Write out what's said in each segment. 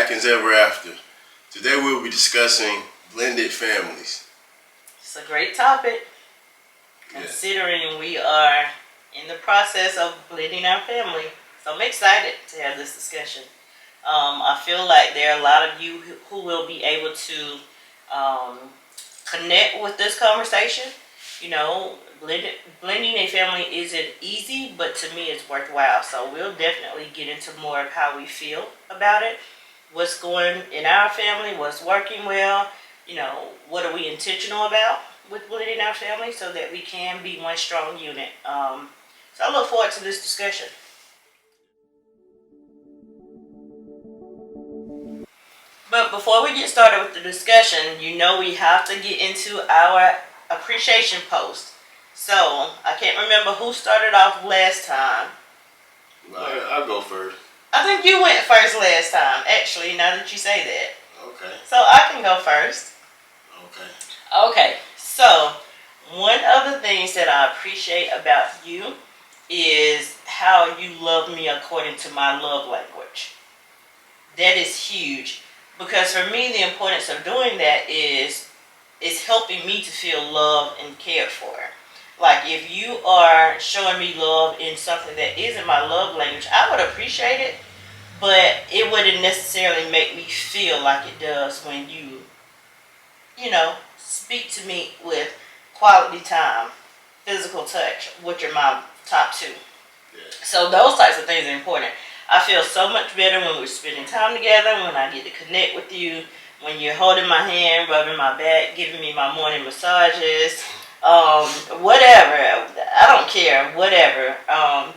Americans ever after. Today we'll be discussing blended families. It's a great topic, considering we are in the process of blending our family. So I'm excited to have this discussion. I feel like there are a lot of you who will be able to connect with this conversation. You know, blending a family isn't easy, but to me it's worthwhile. So we'll definitely get into more of how we feel about it, what's going in our family, what's working well, you know, what are we intentional about with blending our family so that we can be one strong unit. So I look forward to this discussion. But before we get started with the discussion, you know we have to get into our appreciation post. So, I can't remember who started off last time. Well, I'll go first. I think you went first last time, actually, now that you say that. Okay. So, I can go first. Okay, so one of the things that I appreciate about you is how you love me according to my love language. That is huge. Because for me, the importance of doing that is helping me to feel loved and cared for. Like if you are showing me love in something that isn't my love language, I would appreciate it, but it wouldn't necessarily make me feel like it does when you know, speak to me with quality time, physical touch, which are my top two. Yeah. So those types of things are important. I feel so much better when we're spending time together, when I get to connect with you, when you're holding my hand, rubbing my back, giving me my morning massages, whatever. I don't care, whatever.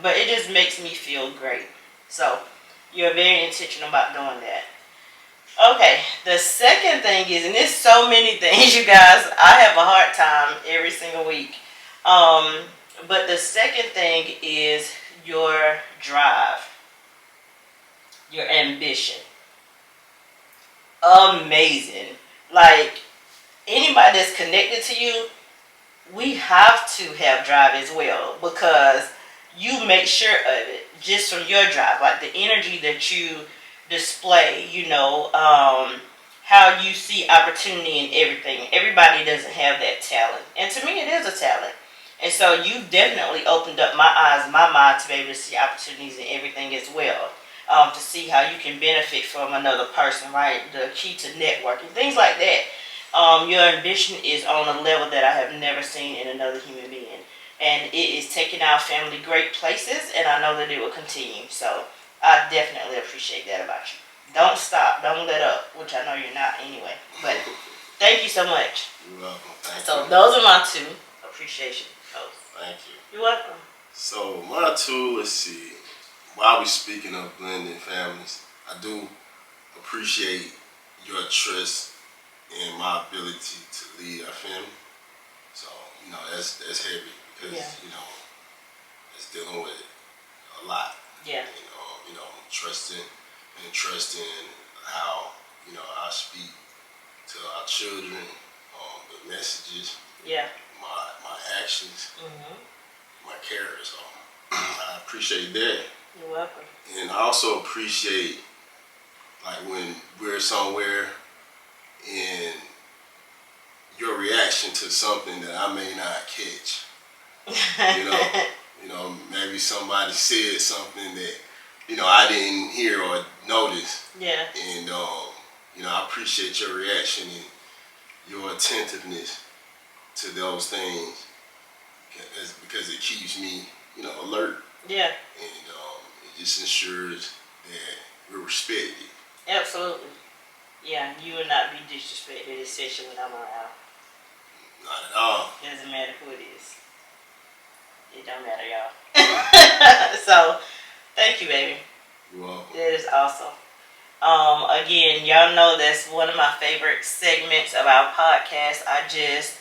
But it just makes me feel great. So you're very intentional about doing that. Okay, the second thing is, and there's so many things, you guys, I have a hard time every single week. But the second thing is your drive. Your ambition. Amazing. Like, anybody that's connected to you, we have to have drive as well, because you make sure of it just from your drive, like the energy that you display, you know, how you see opportunity in everything. Everybody doesn't have that talent, and to me it is a talent. And so you definitely opened up my eyes, my mind, to be able to see opportunities in everything as well. To see how you can benefit from another person, right? The key to networking, things like that. Your ambition is on a level that I have never seen in another human being. And it is taking our family great places, and I know that it will continue. So I definitely appreciate that about you. Don't stop. Don't let up, which I know you're not anyway. But thank you so much. You're welcome. Thank So you. those are my two appreciation posts. Thank you. You're welcome. So my two, let's see. While we're speaking of blending families, I do appreciate your trust in my ability to lead our family. So, you know, that's heavy because, you know, it's dealing with a lot. Yeah. You know, trusting how, you know, I speak to our children, the messages, Yeah. my actions, my character. So I appreciate that. You're welcome. And I also appreciate, like, when we're somewhere and your reaction to something that I may not catch. You know, maybe somebody said something that, you know, I didn't hear or notice. Yeah. And, you know, I appreciate your reaction and your attentiveness to those things because it keeps me, you know, alert. Yeah. And it just ensures that we're respected. Absolutely. Yeah, you will not be disrespected, especially when I'm around. Not at all. Doesn't matter who it is. It don't matter, y'all. So, thank you, baby. You're welcome. That is awesome. Again, y'all know that's one of my favorite segments of our podcast. I just,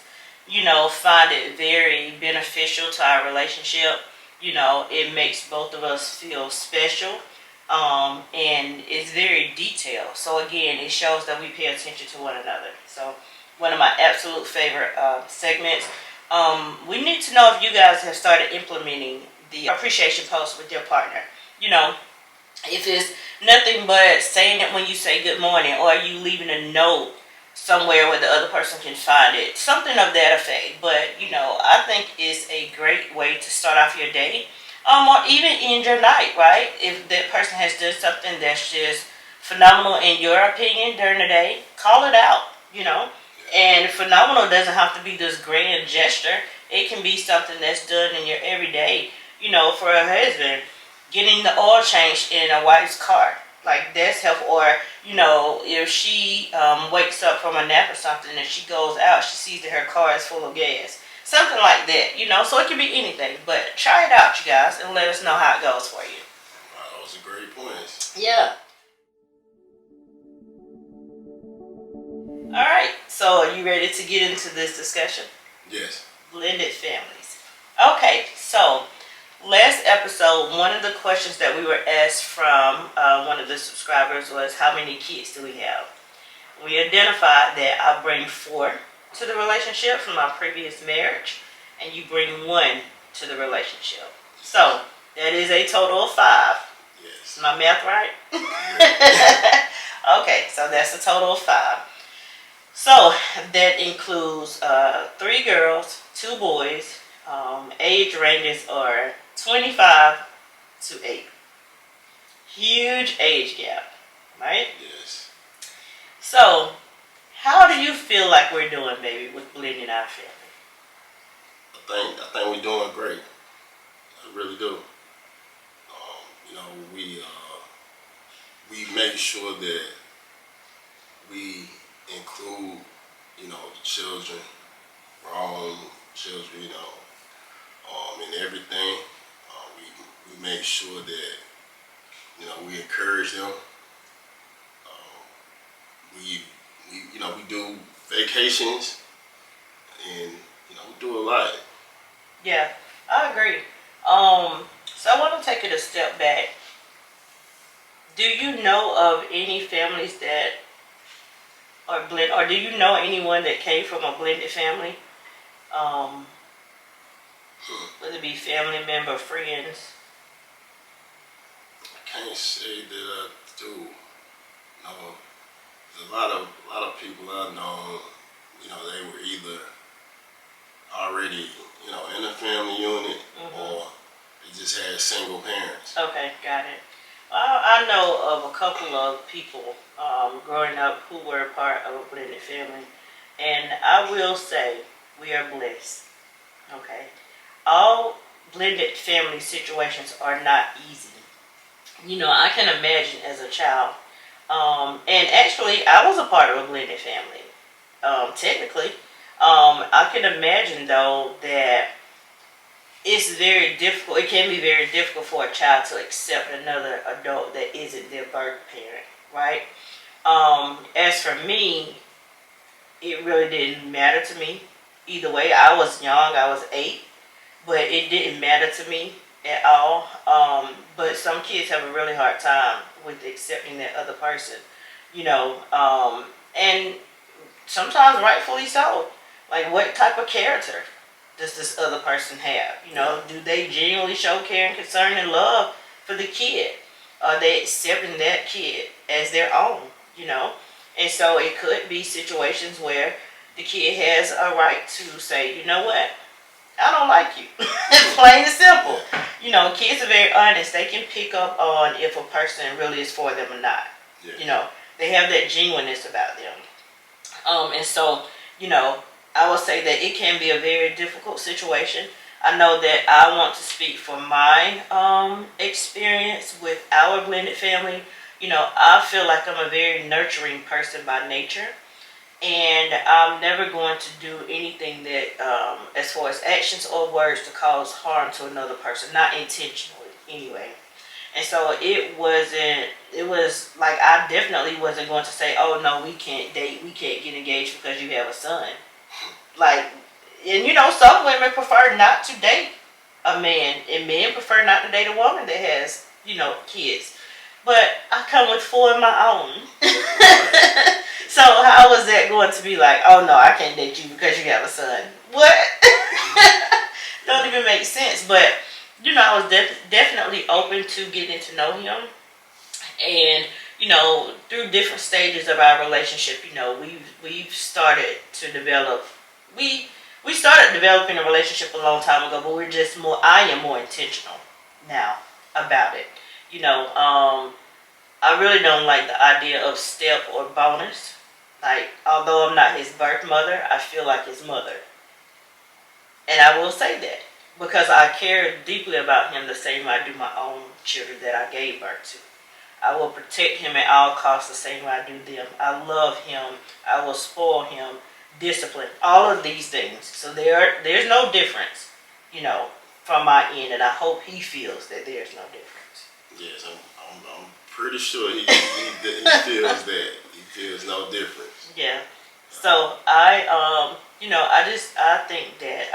you know, find it very beneficial to our relationship. You know, it makes both of us feel special. And it's very detailed. So again, it shows that we pay attention to one another. So one of my absolute favorite segments. We need to know if you guys have started implementing the appreciation post with your partner. You know, if it's Nothing but saying it when you say good morning, or you leaving a note somewhere where the other person can find it. Something of that effect. But, I think it's a great way to start off your day. Or even end your night, right? If that person has done something that's just phenomenal in your opinion during the day, call it out. And phenomenal doesn't have to be this grand gesture. It can be something that's done in your everyday. For a husband, getting the oil changed in a wife's car, like that's helpful. Or if she wakes up from a nap or something and she goes out, she sees that her car is full of gas, something like that. So it can be anything. But try it out, you guys, and let us know how it goes for you. Wow, those are great points. Yeah. All right. So are you ready to get into this discussion? Yes. Blended families. Okay. So last episode, one of the questions that we were asked from one of the subscribers was, how many kids do we have? We identified that I bring 4 to the relationship from my previous marriage, and you bring 1 to the relationship. So that is a total of 5. Yes. Is my math right? Okay, so that's a total of 5. So that includes 3 girls, 2 boys. Age ranges are 25 to 8. Huge age gap, right? Yes. So, how do you feel like we're doing, baby, with blending our family? I think we're doing great. I really do. We make sure that we include, the children, grown children, in everything. We make sure that, we encourage them. We do vacations, and we do a lot. Yeah, I agree. So I want to take it a step back. Do you know of any families that are blended, or do you know anyone that came from a blended family? Um, Whether it be family member, friends. I can't say that I do. No, there's a lot of people I know. They were either already, in a family unit, or they just had single parents. Okay, got it. I know of a couple of people growing up who were part of a blended family, and I will say we are blessed. Okay, all blended family situations are not easy. I can imagine as a child, and actually, I was a part of a blended family. Technically, I can imagine though that it's very difficult. It can be very difficult for a child to accept another adult that isn't their birth parent, right? As for me, it really didn't matter to me. Either way, I was young. I was 8, but it didn't matter to me at all. But some kids have a really hard time with accepting that other person, and sometimes rightfully so. Like, what type of character does this other person have? Do they genuinely show care and concern and love for the kid? Are they accepting that kid as their own? And so it could be situations where the kid has a right to say, you know what, I don't like you. Plain and simple. Kids are very honest. They can pick up on if a person really is for them or not. Yeah. They have that genuineness about them. And so, I would say that it can be a very difficult situation. I know that I want to speak for my experience with our blended family. I feel like I'm a very nurturing person by nature. And I'm never going to do anything that, as far as actions or words, to cause harm to another person. Not intentionally, anyway. And so it was like, I definitely wasn't going to say, oh no, we can't date, we can't get engaged because you have a son. Like, and some women prefer not to date a man, and men prefer not to date a woman that has, kids. But I come with 4 of my own. So how was that going to be like, oh no, I can't date you because you have a son? What? Don't even make sense. But, I was definitely open to getting to know him. And through different stages of our relationship, we've started to develop. We started developing a relationship a long time ago, but we're just more. I am more intentional now about it. I really don't like the idea of step or bonus. Like, although I'm not his birth mother, I feel like his mother, and I will say that because I care deeply about him the same way I do my own children that I gave birth to. I will protect him at all costs the same way I do them. I love him. I will spoil him. Discipline. All of these things. So there's no difference, from my end, and I hope he feels that there's no difference. Yes, I'm pretty sure he feels that. He feels no difference. Yeah. So I think that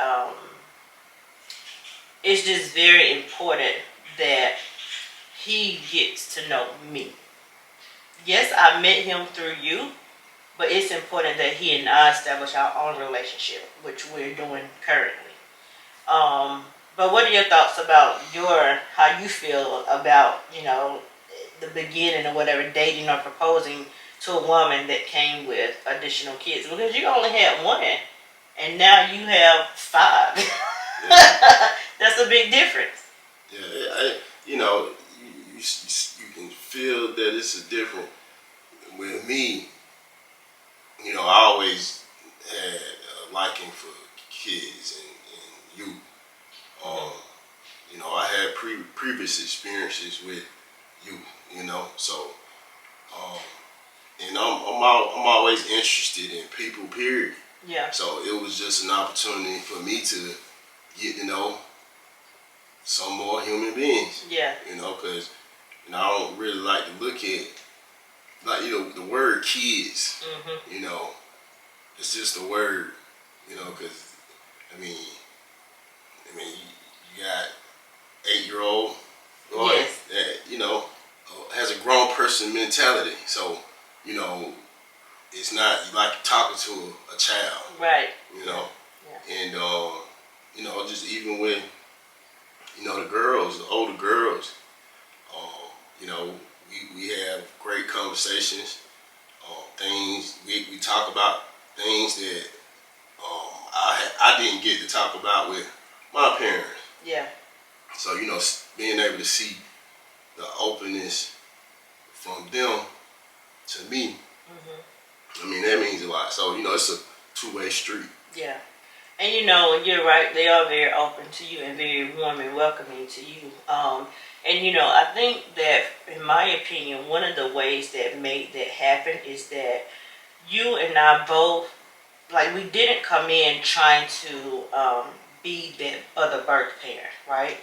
it's just very important that he gets to know me. Yes, I met him through you, but it's important that he and I establish our own relationship, which we're doing currently. But what are your thoughts about how you feel about, the beginning or whatever, dating or proposing to a woman that came with additional kids? Because you only had one, and now you have 5. Yeah. That's a big difference. Yeah, you can feel that it's a different. With me, I always had a liking for kids and youth. I had previous experiences with youth, so and I'm always interested in people. Period. Yeah. So it was just an opportunity for me to get to know some more human beings. Yeah. Because I don't really like to look at the word kids. Mm-hmm. It's just a word. Because you got 8-year-old boy Yes. that has a grown person mentality. So it's not like talking to a child. Right. Yeah. And just even with the older girls, we have great conversations. Things we talk about things that I didn't get to talk about with my parents. Yeah. So being able to see the openness from them to me, that means a lot. So it's a two-way street. Yeah. And you're right, they are very open to you and very warm and welcoming to you. I think that, in my opinion, one of the ways that made that happen is that you and I both, like, we didn't come in trying to be the other birth parent, right?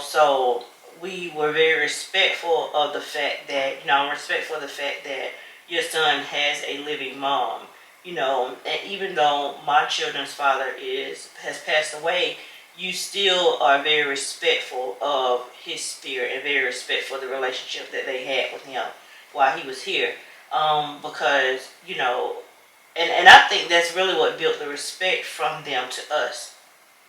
So we were very respectful of the fact that, I'm respectful of the fact that your son has a living mom. And even though my children's father has passed away, you still are very respectful of his spirit and very respectful of the relationship that they had with him while he was here. Because, and I think that's really what built the respect from them to us,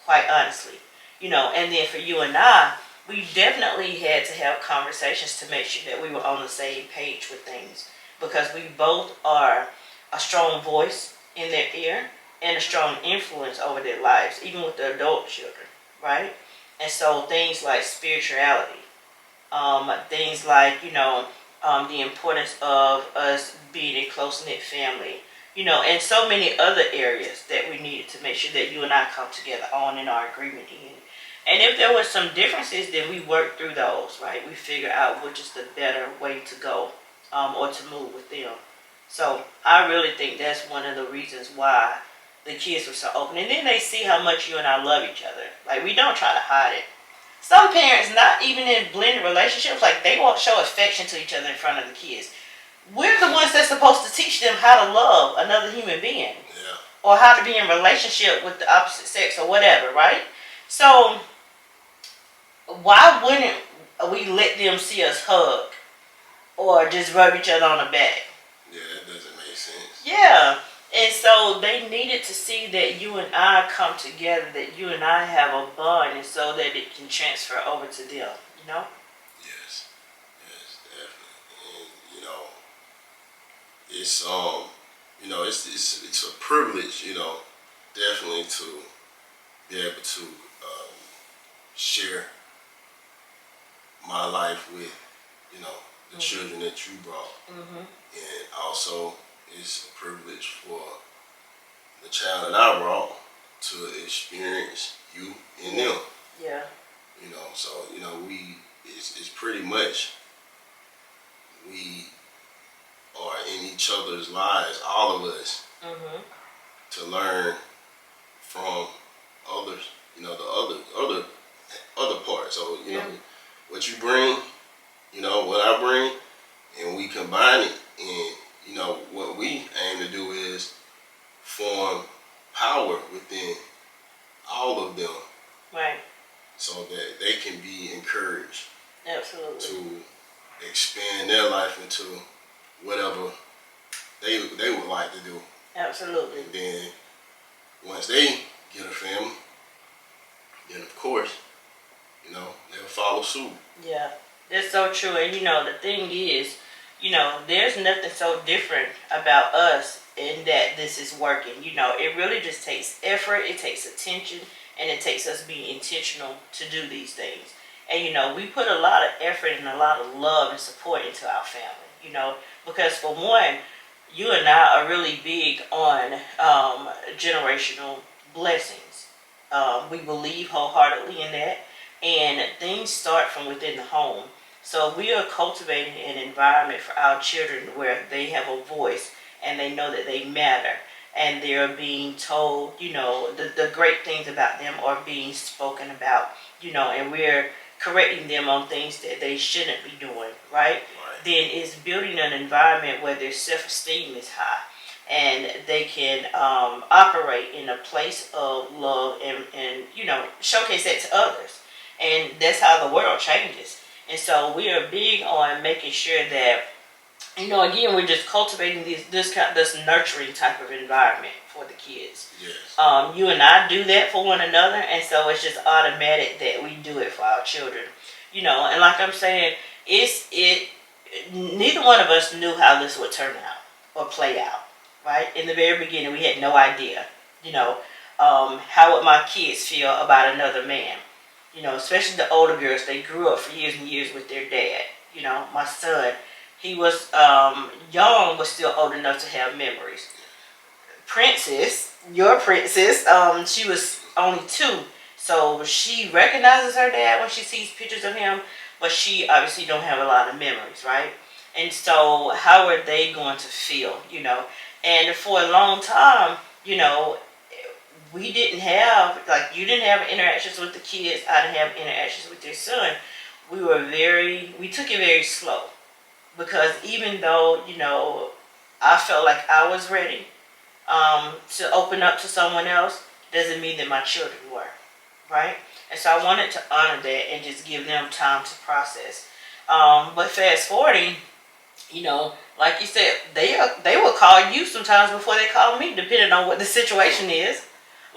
quite honestly. And then for you and I, we definitely had to have conversations to make sure that we were on the same page with things. Because we both are a strong voice in their ear and a strong influence over their lives, even with the adult children, right? And so things like spirituality, things like, the importance of us being a close-knit family, and so many other areas that we needed to make sure that you and I come together on in our agreement in. And if there were some differences, then we work through those, right? We figure out which is the better way to go, or to move with them. So I really think that's one of the reasons why the kids were so open. And then they see how much you and I love each other. Like, we don't try to hide it. Some parents, not even in blended relationships, like, they won't show affection to each other in front of the kids. We're the ones that's supposed to teach them how to love another human being. Yeah. Or how to be in relationship with the opposite sex or whatever, right? So why wouldn't we let them see us hug or just rub each other on the back? Yeah, that doesn't make sense. Yeah. And so they needed to see that you and I come together, that you and I have a bond, and so that it can transfer over to them, Yes. Yes, definitely. it's it's a privilege, definitely to be able to share my life with, the children that you brought. And also, it's a privilege for the child that I brought to experience you and them. Yeah. So it's pretty much we are in each other's lives, all of us, to learn from others. The other part. So what you bring, what I bring, and we combine it. And what we aim to do is form power within all of them, Right. so that they can be encouraged. Absolutely. To expand their life into whatever they would like to do. Absolutely. And then once they get a family, then of course, they'll follow suit. Yeah, that's so true. And the thing is, there's nothing so different about us in that this is working. It really just takes effort, it takes attention, and it takes us being intentional to do these things. And we put a lot of effort and a lot of love and support into our family. Because for one, you and I are really big on generational blessings. We believe wholeheartedly in that, and things start from within the home. So we are cultivating an environment for our children where they have a voice and they know that they matter, and they're being told, the great things about them are being spoken about, and we're correcting them on things that they shouldn't be doing, right? Then it's building an environment where their self-esteem is high and they can operate in a place of love and showcase that to others. And that's how the world changes. And so we are big on making sure that, again, we're just cultivating this nurturing type of environment for the kids. Yes. You and I do that for one another, and so it's just automatic that we do it for our children. And like I'm saying, neither one of us knew how this would turn out or play out, right? In the very beginning, we had no idea, how would my kids feel about another man? Especially the older girls, they grew up for years and years with their dad. My son, he was young, but still old enough to have memories. Princess, your princess, she was only 2, so she recognizes her dad when she sees pictures of him, but she obviously don't have a lot of memories, right? And so how are they going to feel, And for a long time, we didn't have, like, you didn't have interactions with the kids, I didn't have interactions with your son. We took it very slow, because even though, I felt like I was ready to open up to someone else, doesn't mean that my children were, right? And so I wanted to honor that and just give them time to process. But fast forwarding, like you said, they will call you sometimes before they call me, depending on what the situation is.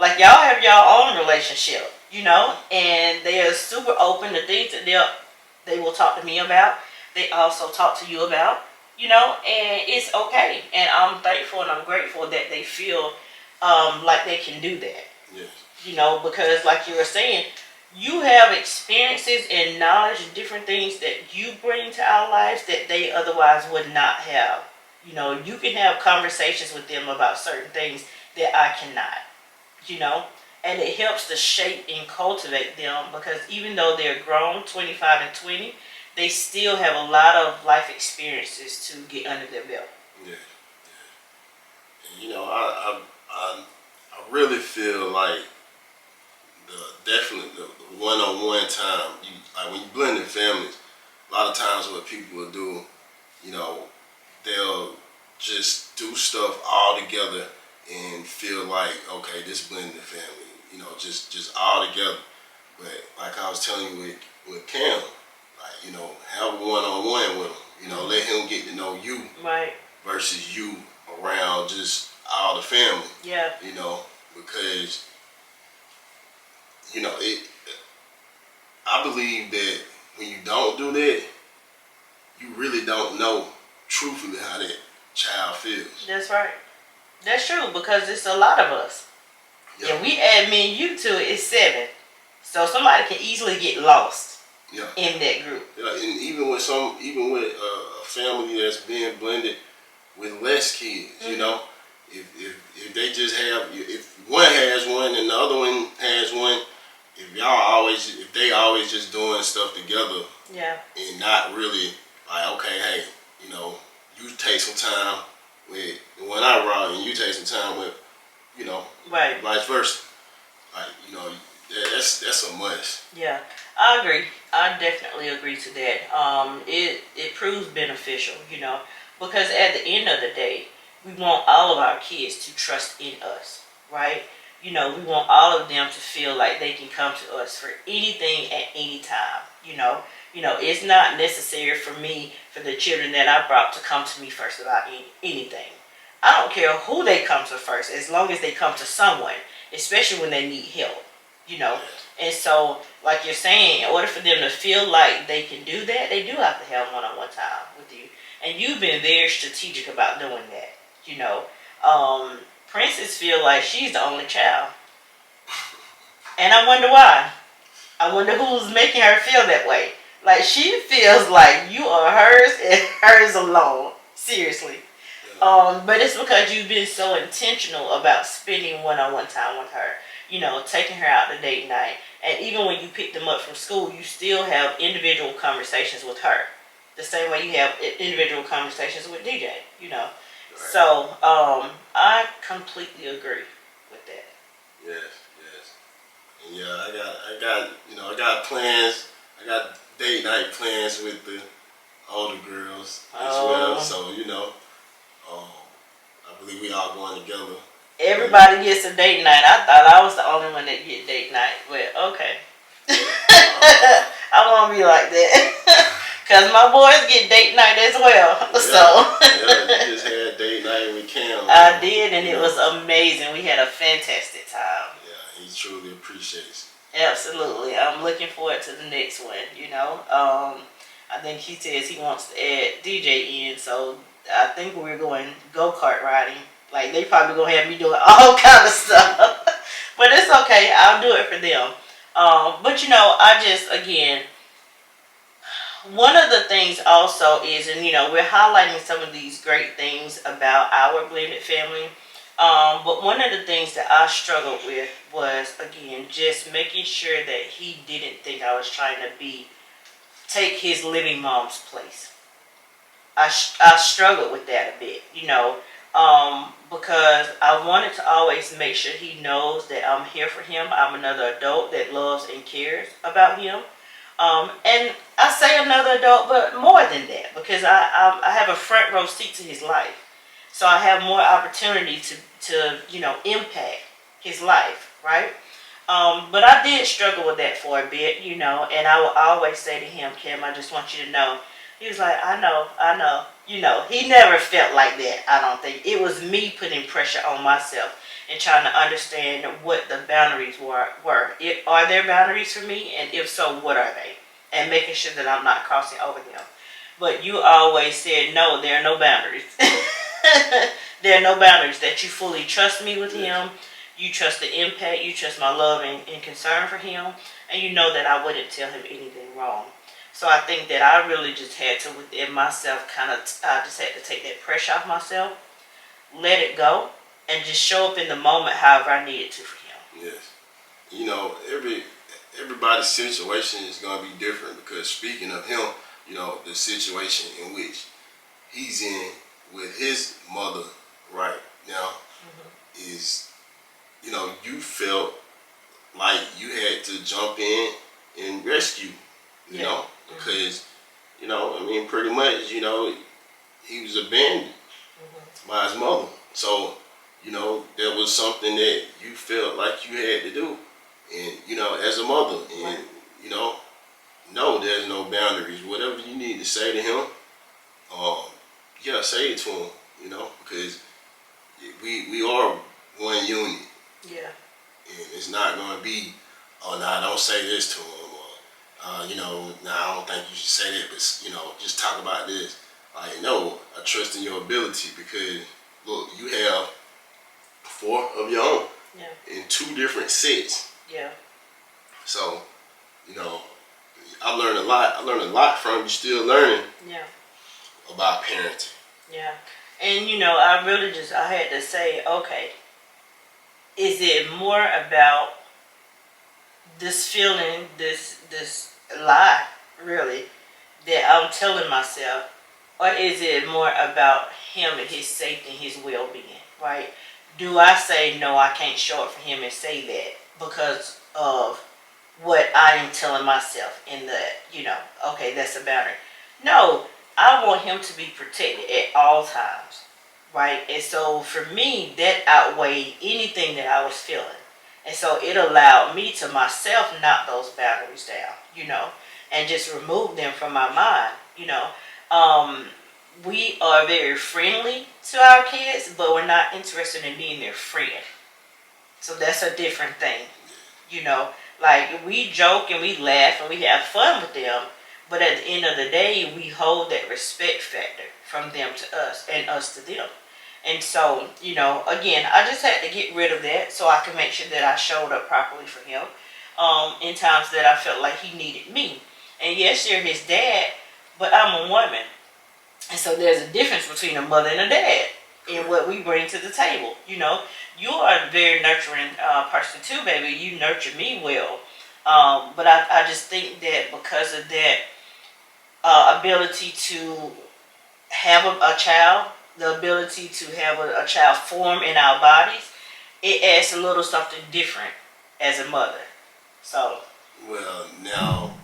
Like, y'all have your own relationship, and they are super open to things that they will talk to me about. They also talk to you about, and it's okay. And I'm thankful and I'm grateful that they feel like they can do that. Yes. Because like you were saying, you have experiences and knowledge and different things that you bring to our lives that they otherwise would not have. You can have conversations with them about certain things that I cannot, and it helps to shape and cultivate them, because even though they're grown, 25 and 20, they still have a lot of life experiences to get under their belt. Yeah. And I really feel like definitely the one-on-one time. Like when you blend in families, a lot of times what people will do, they'll just do stuff all together and feel like, okay, this blended family, just all together. But like I was telling you with Cam, like, have a one-on-one with him, let him get to know you, right, versus you around just all the family. Yeah. Because I believe that when you don't do that, you really don't know truthfully how that child feels. That's right. That's true because it's a lot of us. Yeah. And we add me and you to it, it's 7. So somebody can easily get lost in that group. Yeah, and even with a family that's being blended with less kids, you know, if they just have, if one has one and the other one has one, if they always just doing stuff together, and not really like, okay, hey, you know, you take some time with the one I brought and you take some time with, you know, vice versa. Like, you know, that's a must. Yeah, I agree. I definitely agree to that. It proves beneficial, you know, because at the end of the day, we want all of our kids to trust in us, right? You know, we want all of them to feel like they can come to us for anything at any time. You know, it's not necessary for the children that I brought to come to me first about anything. I don't care who they come to first, as long as they come to someone, especially when they need help. You know, and so, like you're saying, in order for them to feel like they can do that, they do have to have one-on-one time with you. And you've been very strategic about doing that. You know, Princess feel like she's the only child, and I wonder why. I wonder who's making her feel that way. Like she feels like you are hers and hers alone. Seriously. But it's because you've been so intentional about spending one-on-one time with her. You know, taking her out to date night. And even when you pick them up from school, you still have individual conversations with her. The same way you have individual conversations with DJ, you know. Right. So, I completely agree with that. Yes. And yeah, I got plans. I got date night plans with the older girls as well. So, you know, I believe we all going together. Everybody gets a date night. I thought I was the only one that get date night. But okay. I won't be like that. Because my boys get date night as well. Yeah, you just had date night with Cam. I did, and it was amazing. We had a fantastic time. Yeah, he truly appreciates it. Absolutely. I'm looking forward to the next one, you know. I think he says he wants to add DJ in, so I think we're going go-kart riding. Like, they probably going to have me doing all kind of stuff. But it's okay. I'll do it for them. But, you know, again, one of the things also is, and, you know, we're highlighting some of these great things about our blended family. But one of the things that I struggled with was, again, just making sure that he didn't think I was trying to take his living mom's place. I struggled with that a bit, you know. Because I wanted to always make sure he knows that I'm here for him. I'm another adult that loves and cares about him. And I say another adult, but more than that, because I have a front row seat to his life. So I have more opportunity to you know, impact his life, right? But I did struggle with that for a bit, you know, and I would always say to him, Kim, I just want you to know. He was like, I know. You know, he never felt like that, I don't think. It was me putting pressure on myself and trying to understand what the boundaries were. Are there boundaries for me? And if so, what are they? And making sure that I'm not crossing over them. But you always said, no, there are no boundaries. There are no boundaries. That you fully trust me with him. You trust the impact. You trust my love and concern for him. And you know that I wouldn't tell him anything wrong. So I think that I really just had to, within myself, I just had to take that pressure off myself, let it go, and just show up in the moment however I needed to for him. Yes. You know, everybody's situation is going to be different, because speaking of him, you know, the situation in which he's in with his mother right now is, you know, you felt like you had to jump in and rescue, you know, because, you know, I mean, pretty much, you know, he was abandoned by his mother. So, you know, there was something that you felt like you had to do, and, you know, as a mother, and, you know, no, there's no boundaries. Whatever you need to say to him, yeah, say it to him, you know, because we are one unit. Yeah. And it's not going to be, oh, nah, don't say this to him, or, you know, nah, I don't think you should say that, but, you know, just talk about this. Like, no, I trust in your ability because look, you have 4 of your own in 2 different sets. Yeah. So, you know, I learned a lot. I learned a lot from you. Still learning. Yeah. About parenting. Yeah. And I had to say, okay, is it more about this feeling, this lie, really, that I'm telling myself, or is it more about him and his safety and his well-being, right? Do I say no, I can't show up for him and say that because of what I am telling myself in the, okay, that's a boundary. No, I want him to be protected at all times, right? And so for me, that outweighed anything that I was feeling. And so it allowed me to myself knock those boundaries down, and just remove them from my mind, We are very friendly to our kids, but we're not interested in being their friend. So that's a different thing, you know. Like, we joke and we laugh and we have fun with them, but at the end of the day, we hold that respect factor from them to us and us to them. And so, again, I just had to get rid of that so I could make sure that I showed up properly for him in times that I felt like he needed me. And yes, you're his dad, but I'm a woman. And so there's a difference between a mother and a dad in what we bring to the table. You are a very nurturing person too, baby. You nurture me well. But I just think that because of that ability to have a child, the ability to have a child form in our bodies, it adds a little something different as a mother. So. Well, now.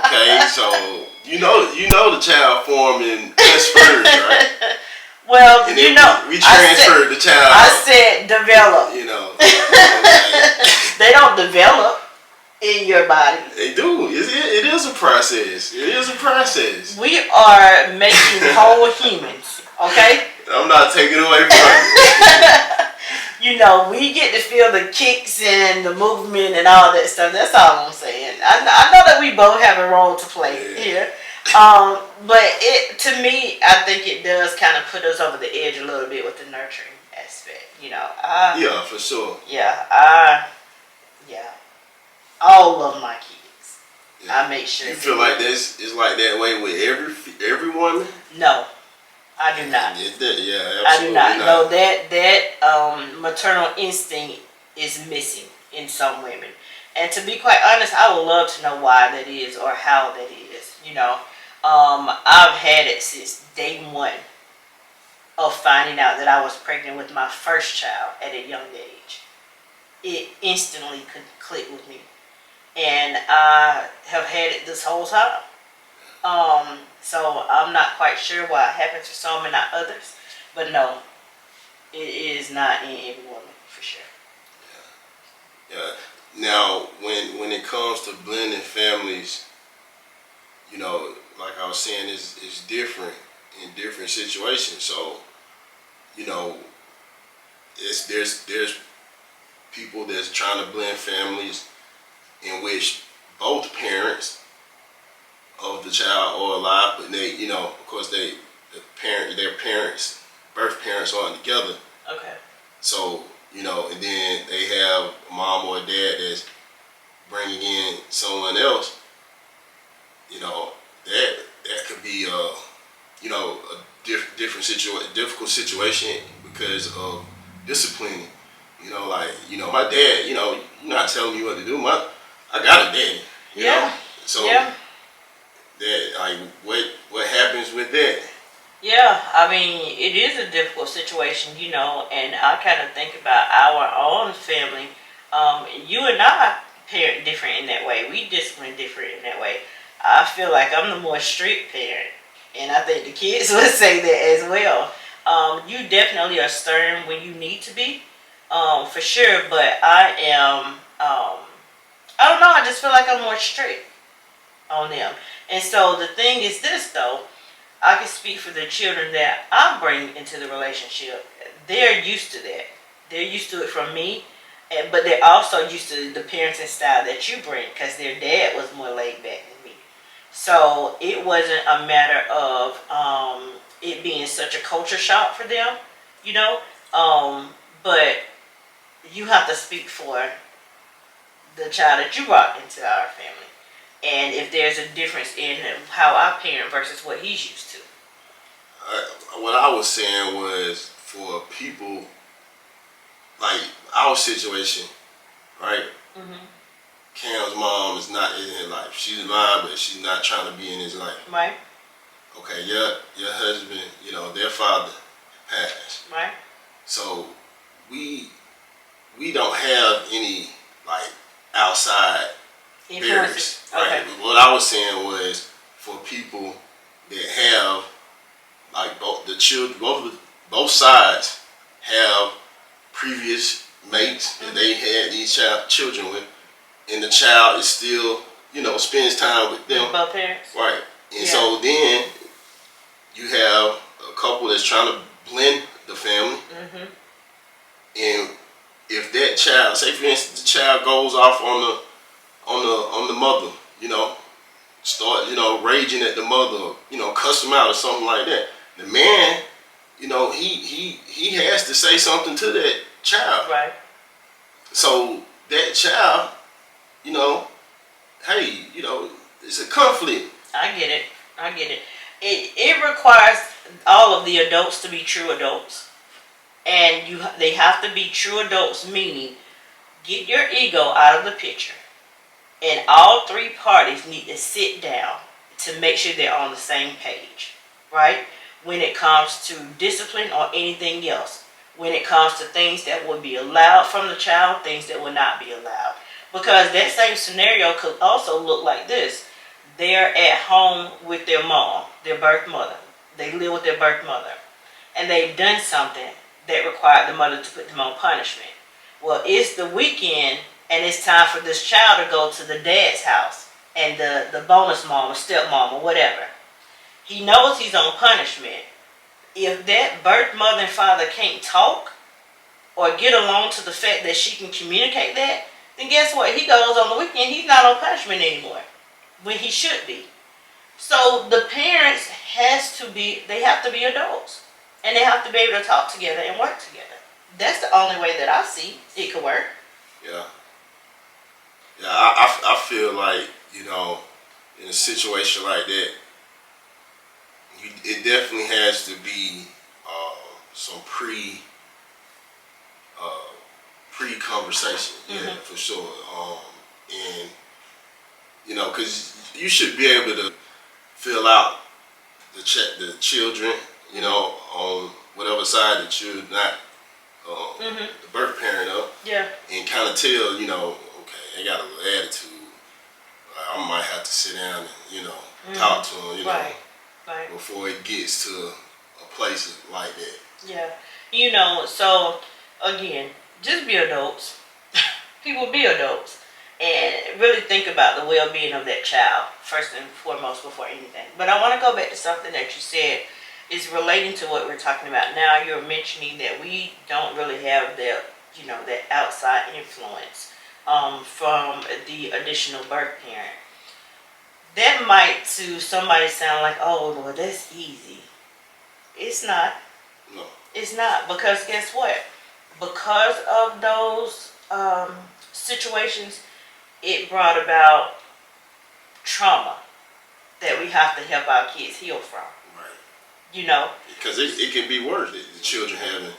Okay, so you know the child formed in us first, right? Well, and we transferred the child. I said develop. They don't develop in your body. They do. It is a process. It is a process. We are making whole humans, okay? I'm not taking away from it. We get to feel the kicks and the movement and all that stuff. That's all I'm saying. I know that we both have a role to play here. But to me, I think it does kind of put us over the edge a little bit with the nurturing aspect. Yeah, for sure. Yeah, all of my kids. Yeah. I make sure. You feel like this is like that way with every woman? No, I do not. Yeah, absolutely. I do not. No, that maternal instinct is missing in some women. And to be quite honest, I would love to know why that is or how that is. I've had it since day one of finding out that I was pregnant with my first child at a young age. It instantly could click with me. And I have had it this whole time. So I'm not quite sure why it happens for some and not others. But no, it is not in every woman, for sure. Yeah. Now, when it comes to blending families, like I was saying, it's different in different situations. So, there's people that's trying to blend families in which both parents of the child are alive, but they, of course, their parents, birth parents aren't together. Okay. So, and then they have a mom or a dad that's bringing in someone else. That could be a difficult situation because of disciplining. My dad. You're not telling me what to do. I got a daddy. You know. So that what happens with that? Yeah, I mean, it is a difficult situation, and I kind of think about our own family. You and I parent different in that way. We discipline different in that way. I feel like I'm the more strict parent, and I think the kids would say that as well. You definitely are stern when you need to be, for sure, but I am, I don't know, I just feel like I'm more strict on them. And so the thing is this, though, I can speak for the children that I bring into the relationship. They're used to that. They're used to it from me, but they're also used to the parenting style that you bring because their dad was more laid back than me. So it wasn't a matter of it being such a culture shock for them, you know. But you have to speak for the child that you brought into our family, and if there's a difference in how I parent versus what he's used to. What I was saying was for people like our situation, right? Mm-hmm. Cam's mom is not in his life. She's alive, but she's not trying to be in his life. Right. Okay, your husband, their father passed. Right. So we don't have any like outside barriers. Okay. Right. What I was saying was for people that have like both the children, both sides have previous mates that they had these children with, and the child is still, spends time with them. With both parents. Right. And so then you have a couple that's trying to blend the family. Mm-hmm. And if that child, say for instance, the child goes off on the mother, start, raging at the mother, cuss him out or something like that. The man, he has to say something to that child. Right. So that child, hey, it's a conflict. I get it. It requires all of the adults to be true adults, and they have to be true adults, meaning get your ego out of the picture, and all three parties need to sit down to make sure they're on the same page, right? When it comes to discipline or anything else, when it comes to things that will be allowed from the child, things that will not be allowed. Because that same scenario could also look like this. They're at home with their mom, their birth mother. They live with their birth mother. And they've done something that required the mother to put them on punishment. Well, it's the weekend and it's time for this child to go to the dad's house and the bonus mom or stepmom or whatever. He knows he's on punishment. If that birth mother and father can't talk or get along to the fact that she can communicate that, then guess what? He goes on the weekend, he's not on punishment anymore when he should be. So the parents they have to be adults, and they have to be able to talk together and work together. That's the only way that I see it could work. Yeah. Yeah, I feel like, in a situation like that, it definitely has to be some pre-conversation, for sure. And because you should be able to fill out the children, on whatever side that you're not the birth parent of, and kind of tell, okay, they got a little attitude. I might have to sit down and talk to them, Right. before it gets to a place like that. Yeah. So again, just be adults. People, be adults. And really think about the well-being of that child, first and foremost, before anything. But I want to go back to something that you said is relating to what we're talking about now. You're mentioning that we don't really have that outside influence from the additional birth parent. That might to somebody sound like, oh, well, that's easy. It's not. No. It's not, because guess what? Because of those situations, it brought about trauma that we have to help our kids heal from. Right. Because it can be worse. The children having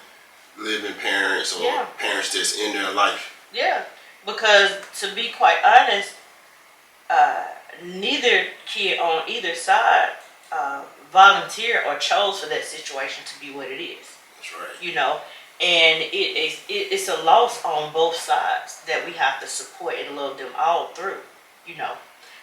living parents or parents that's in their life. Yeah. Because to be quite honest, neither kid on either side volunteered or chose for that situation to be what it is. That's right. And it's a loss on both sides that we have to support and love them all through.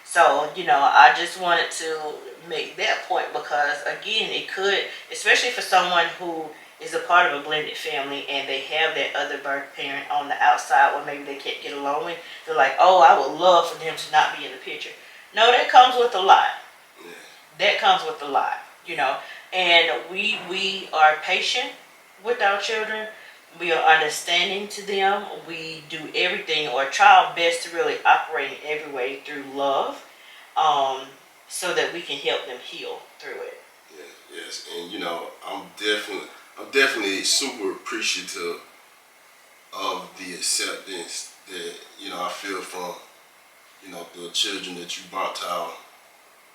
So I just wanted to make that point because again, it could, especially for someone who is a part of a blended family and they have that other birth parent on the outside where maybe they can't get along with, they're like, oh, I would love for them to not be in the picture. No, that comes with a lot. Yeah. That comes with a lot, and we are patient with our children. We are understanding to them. We do everything or try our best to really operate in every way through love. so that we can help them heal through it. Yeah, yes, and I'm definitely super appreciative of the acceptance that I feel from the children that you brought to our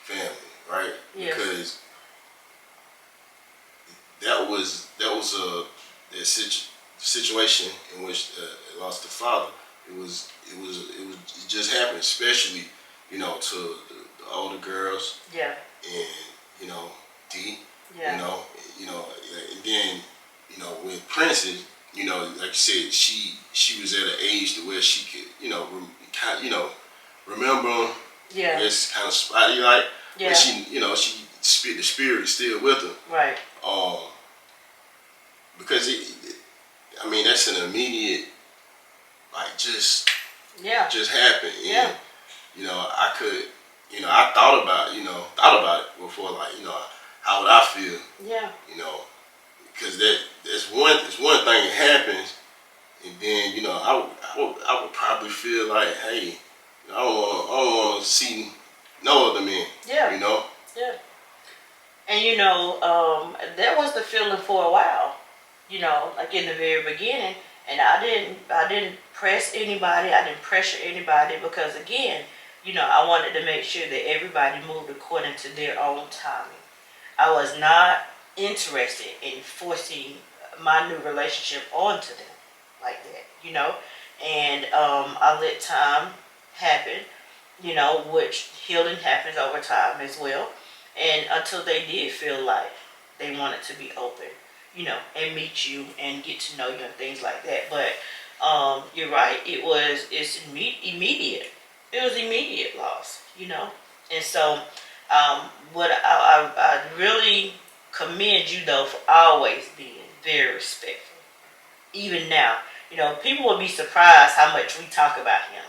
family, right? Yes. Because that was a situation in which I lost the father. It just happened, especially to the older girls Yeah. and D. Yeah. And then with Princess, like you said, she was at an age to where she could remember them. Yeah. It's kind of spotty like, Yeah. but the spirit is still with her. Right. Because that's an immediate, like, just happened. And, Yeah. I could, I thought about it before, like, how would I feel? Yeah. Because it's one thing that happens, and then I would probably feel like, hey, I don't want to see no other men. Yeah. Yeah. And that was the feeling for a while. Like in the very beginning, and I didn't press anybody, I didn't pressure anybody because again, I wanted to make sure that everybody moved according to their own timing. I was not interested in forcing my new relationship onto them like that. And I let time happen, which healing happens over time as well. And until they did feel like they wanted to be open, and meet you and get to know you and things like that. But you're right. It's immediate. It was immediate loss. And so what I really commend you though for always being very respectful. Even now, people will be surprised how much we talk about him.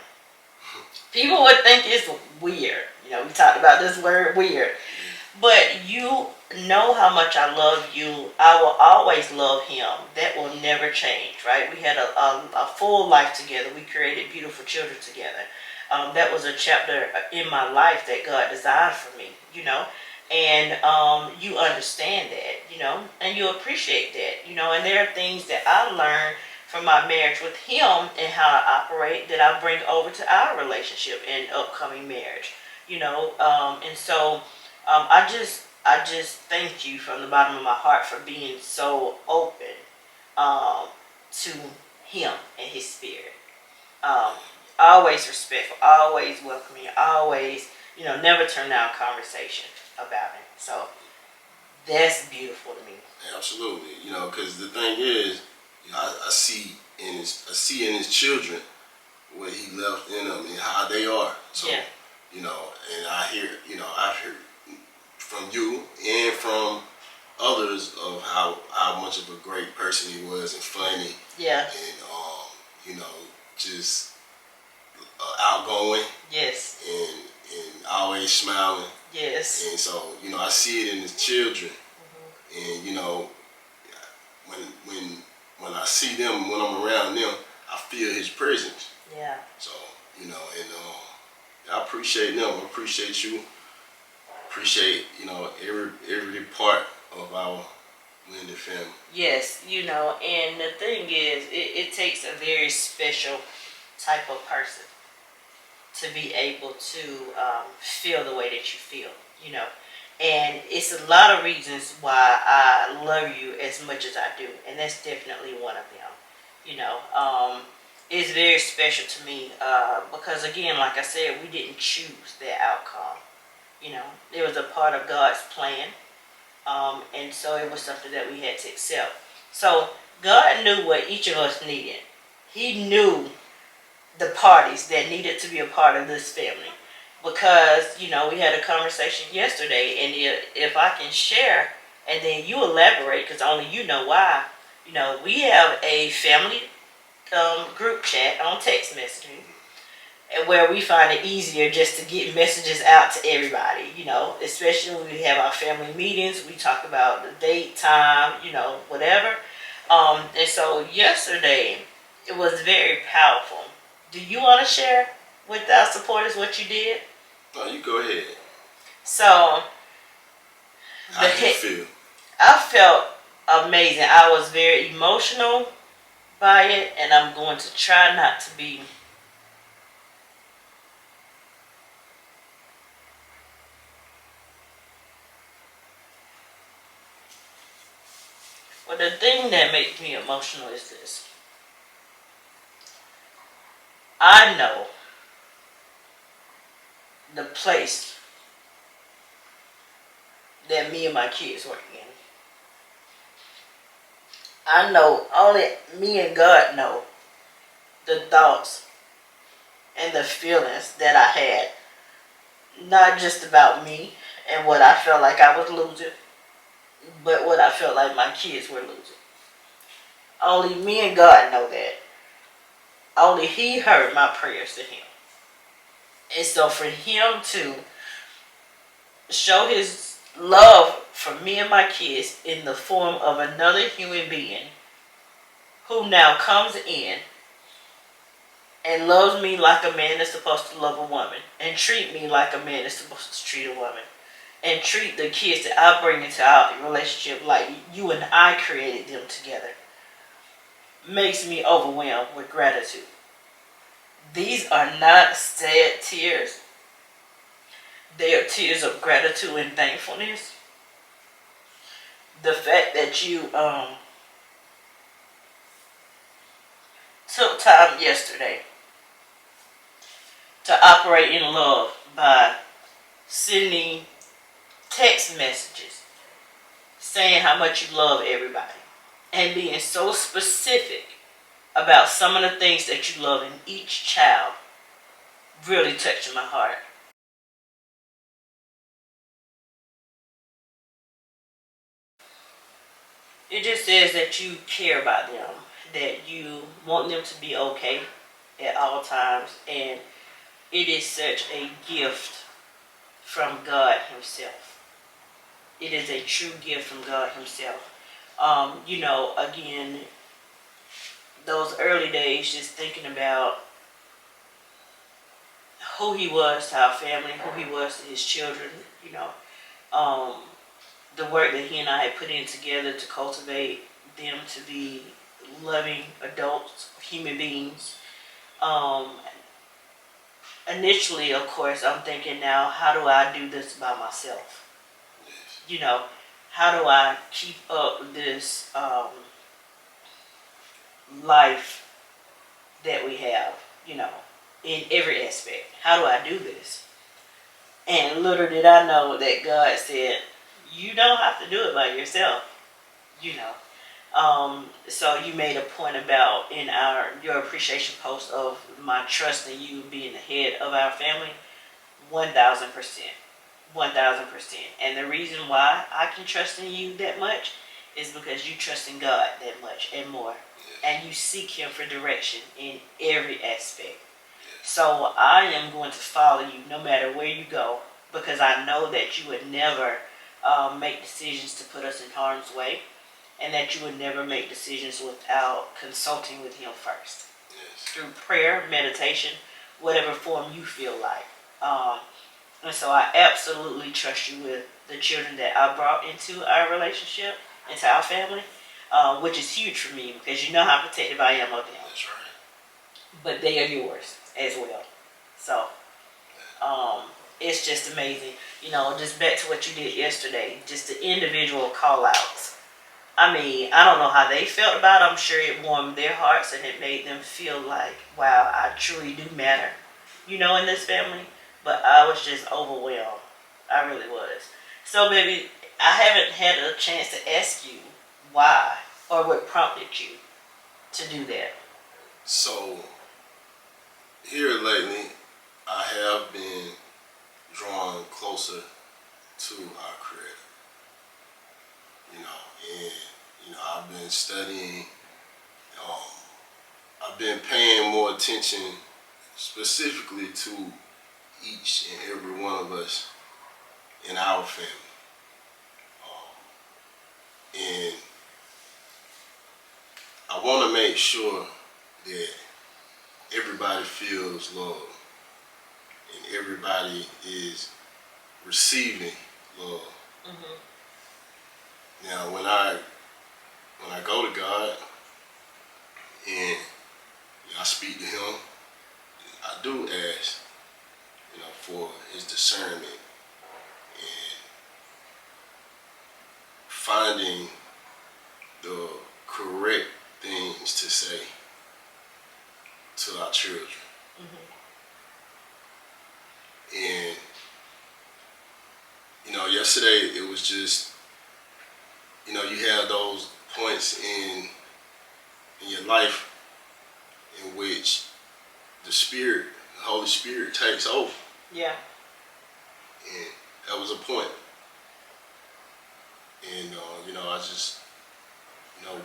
People would think it's weird. We talked about this word weird. But you know how much I love you. I will always love him. That will never change, right? We had a full life together. We created beautiful children together. That was a chapter in my life that God designed for me. And you understand that, and you appreciate that, and there are things that I learned from my marriage with him and how I operate that I bring over to our relationship and upcoming marriage. And so I just thank you from the bottom of my heart for being so open to him and his spirit. Um, Always respectful, always welcoming, always, never turn down conversation about it. So that's beautiful to me. Absolutely, because the thing is, I see in his children what he left in them and how they are. So, Yeah. And I've heard from you and from others of how much of a great person he was and funny. Yeah. And just outgoing. Yes. And always smiling. Yes. And so I see it in his children. Mm-hmm. And when I see them, when I'm around them, I feel his presence. Yeah. So and I appreciate them. I appreciate you. Appreciate every part of our blended family. Yes, and the thing is, it takes a very special type of person to be able to feel the way that you feel. And it's a lot of reasons why I love you as much as I do, and that's definitely one of them. It's very special to me because, again, like I said, we didn't choose that outcome. It was a part of God's plan, and so it was something that we had to accept. So God knew what each of us needed. He knew the parties that needed to be a part of this family. Because, we had a conversation yesterday, and if I can share, and then you elaborate, because only you know why. We have a family group chat on text messaging, where we find it easier just to get messages out to everybody, especially when we have our family meetings. We talk about the date, time, whatever. And so yesterday, it was very powerful. Do you want to share with our supporters what you did? No, you go ahead. So How did you feel? I felt amazing. I was very emotional by it, and I'm going to try not to be. Well, the thing that makes me emotional is this. I know the place that me and my kids were in. I know only me and God know the thoughts and the feelings that I had. Not just about me and what I felt like I was losing, but what I felt like my kids were losing. Only me and God know that. Only He heard my prayers to Him. And so for Him to show His love for me and my kids in the form of another human being who now comes in and loves me like a man is supposed to love a woman, and treat me like a man is supposed to treat a woman, and treat the kids that I bring into our relationship like you and I created them together, makes me overwhelmed with gratitude. These are not sad tears. They are tears of gratitude and thankfulness. The fact that you took time yesterday to operate in love by sending text messages saying how much you love everybody and being so specific about some of the things that you love in each child really touched my heart. It just says that you care about them, that you want them to be okay at all times, and it is such a gift from God Himself. It is a true gift from God Himself. Again, those early days, just thinking about who He was to our family, who He was to His children, um, the work that He and I had put in together to cultivate them to be loving adults, human beings. Um, Initially, of course, I'm thinking now, how do I do this by myself? You know, how do I keep up this life that we have, in every aspect? How do I do this? And little did I know that God said, you don't have to do it by yourself, you know. So you made a point about in your appreciation post of my trust in you being the head of our family. 1,000%. 1,000%. And the reason why I can trust in you that much is because you trust in God that much and more. And you seek Him for direction in every aspect. So I am going to follow you no matter where you go, because I know that you would never make decisions to put us in harm's way, and that you would never make decisions without consulting with Him first. Through prayer, meditation, whatever form you feel like. And so I absolutely trust you with the children that I brought into our relationship, into our family, which is huge for me because you know how protective I am of them. That's right. But they are yours as well. So it's just amazing. Just back to what you did yesterday, just the individual call outs. I mean, I don't know how they felt about it. I'm sure it warmed their hearts and it made them feel like, wow, I truly do matter, in this family. But I was just overwhelmed. I really was. So, baby, I haven't had a chance to ask you why or what prompted you to do that. So, here lately, I have been drawn closer to our Creator. And I've been studying. I've been paying more attention specifically to each and every one of us in our family. And I want to make sure that everybody feels love and everybody is receiving love. Mm-hmm. Now, when I go to God and I speak to Him, I do ask, for His discernment and finding the correct things to say to our children. Mm-hmm. And yesterday it was just, you have those points in your life in which the Holy Spirit takes over. Yeah. And that was a point. And I just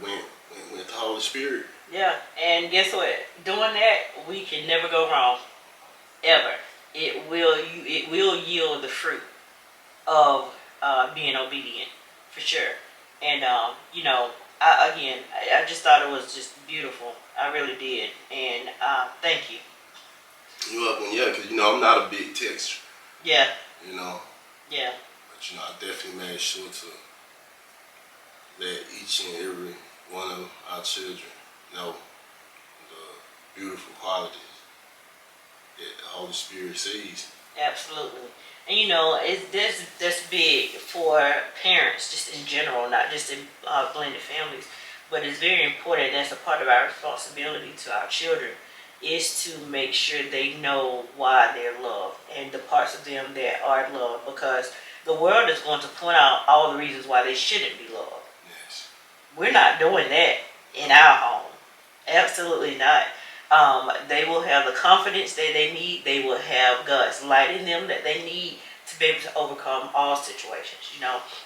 went with the Holy Spirit. Yeah, and guess what? Doing that, we can never go wrong, ever. It will yield the fruit of being obedient, for sure. And I just thought it was just beautiful. I really did, and thank you. You're welcome. Yeah, because I'm not a big texter. Yeah. But Yeah. I definitely made sure to let each and every one of our children know the beautiful qualities that the Holy Spirit sees. Absolutely. And that's big for parents, just in general, not just in blended families, but it's very important. That's a part of our responsibility to our children, is to make sure they know why they're loved and the parts of them that are loved, because the world is going to point out all the reasons why they shouldn't be loved. Yes. We're not doing that in our home. Absolutely not. They will have the confidence that they need. They will have God's light in them that they need to be able to overcome all situations,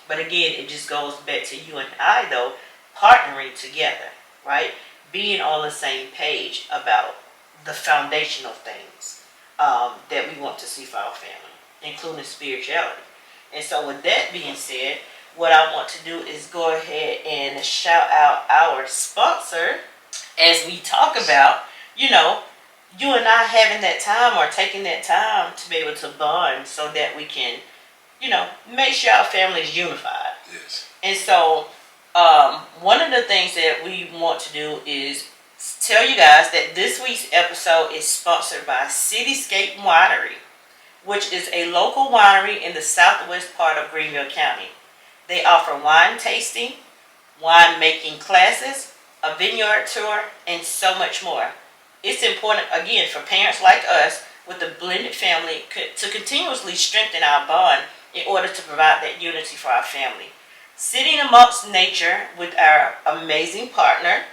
But again, it just goes back to you and I, though, partnering together, right? Being on the same page about the foundational things that we want to see for our family, including spirituality. And so with that being said, what I want to do is go ahead and shout out our sponsor as we talk about, you and I having that time, or taking that time to be able to bond so that we can, make sure our family is unified. Yes. And so one of the things that we want to do is tell you guys that this week's episode is sponsored by Cityscape Winery, which is a local winery in the southwest part of Greenville County. They offer wine tasting, wine making classes, a vineyard tour, and so much more. It's important, again, for parents like us with a blended family to continuously strengthen our bond in order to provide that unity for our family. Sitting amongst nature with our amazing partner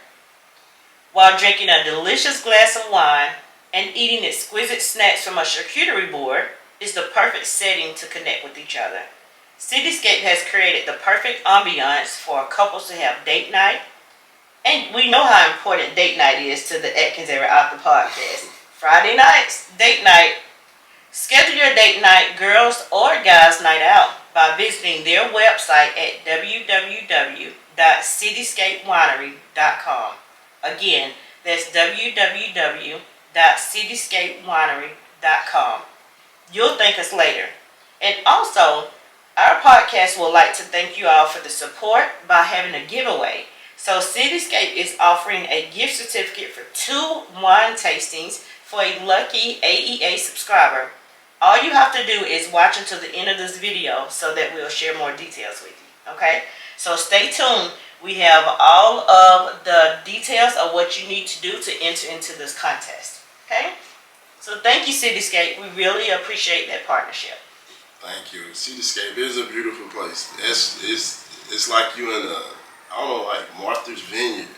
while drinking a delicious glass of wine and eating exquisite snacks from a charcuterie board is the perfect setting to connect with each other. Cityscape has created the perfect ambiance for couples to have date night. And we know how important date night is to the Atkins Ever After podcast. Friday nights, date night. Schedule your date night, girls or guys night out, by visiting their website at www.cityscapewinery.com. Again, that's www.cityscapewinery.com. You'll thank us later. And also, our podcast would like to thank you all for the support by having a giveaway. So Cityscape is offering a gift certificate for 2 wine tastings for a lucky AEA subscriber. All you have to do is watch until the end of this video so that we'll share more details with you. Okay? So stay tuned. We have all of the details of what you need to do to enter into this contest. Okay? So thank you, Cityscape. We really appreciate that partnership. Thank you. Cityscape is a beautiful place. It's like you in like Martha's Vineyard,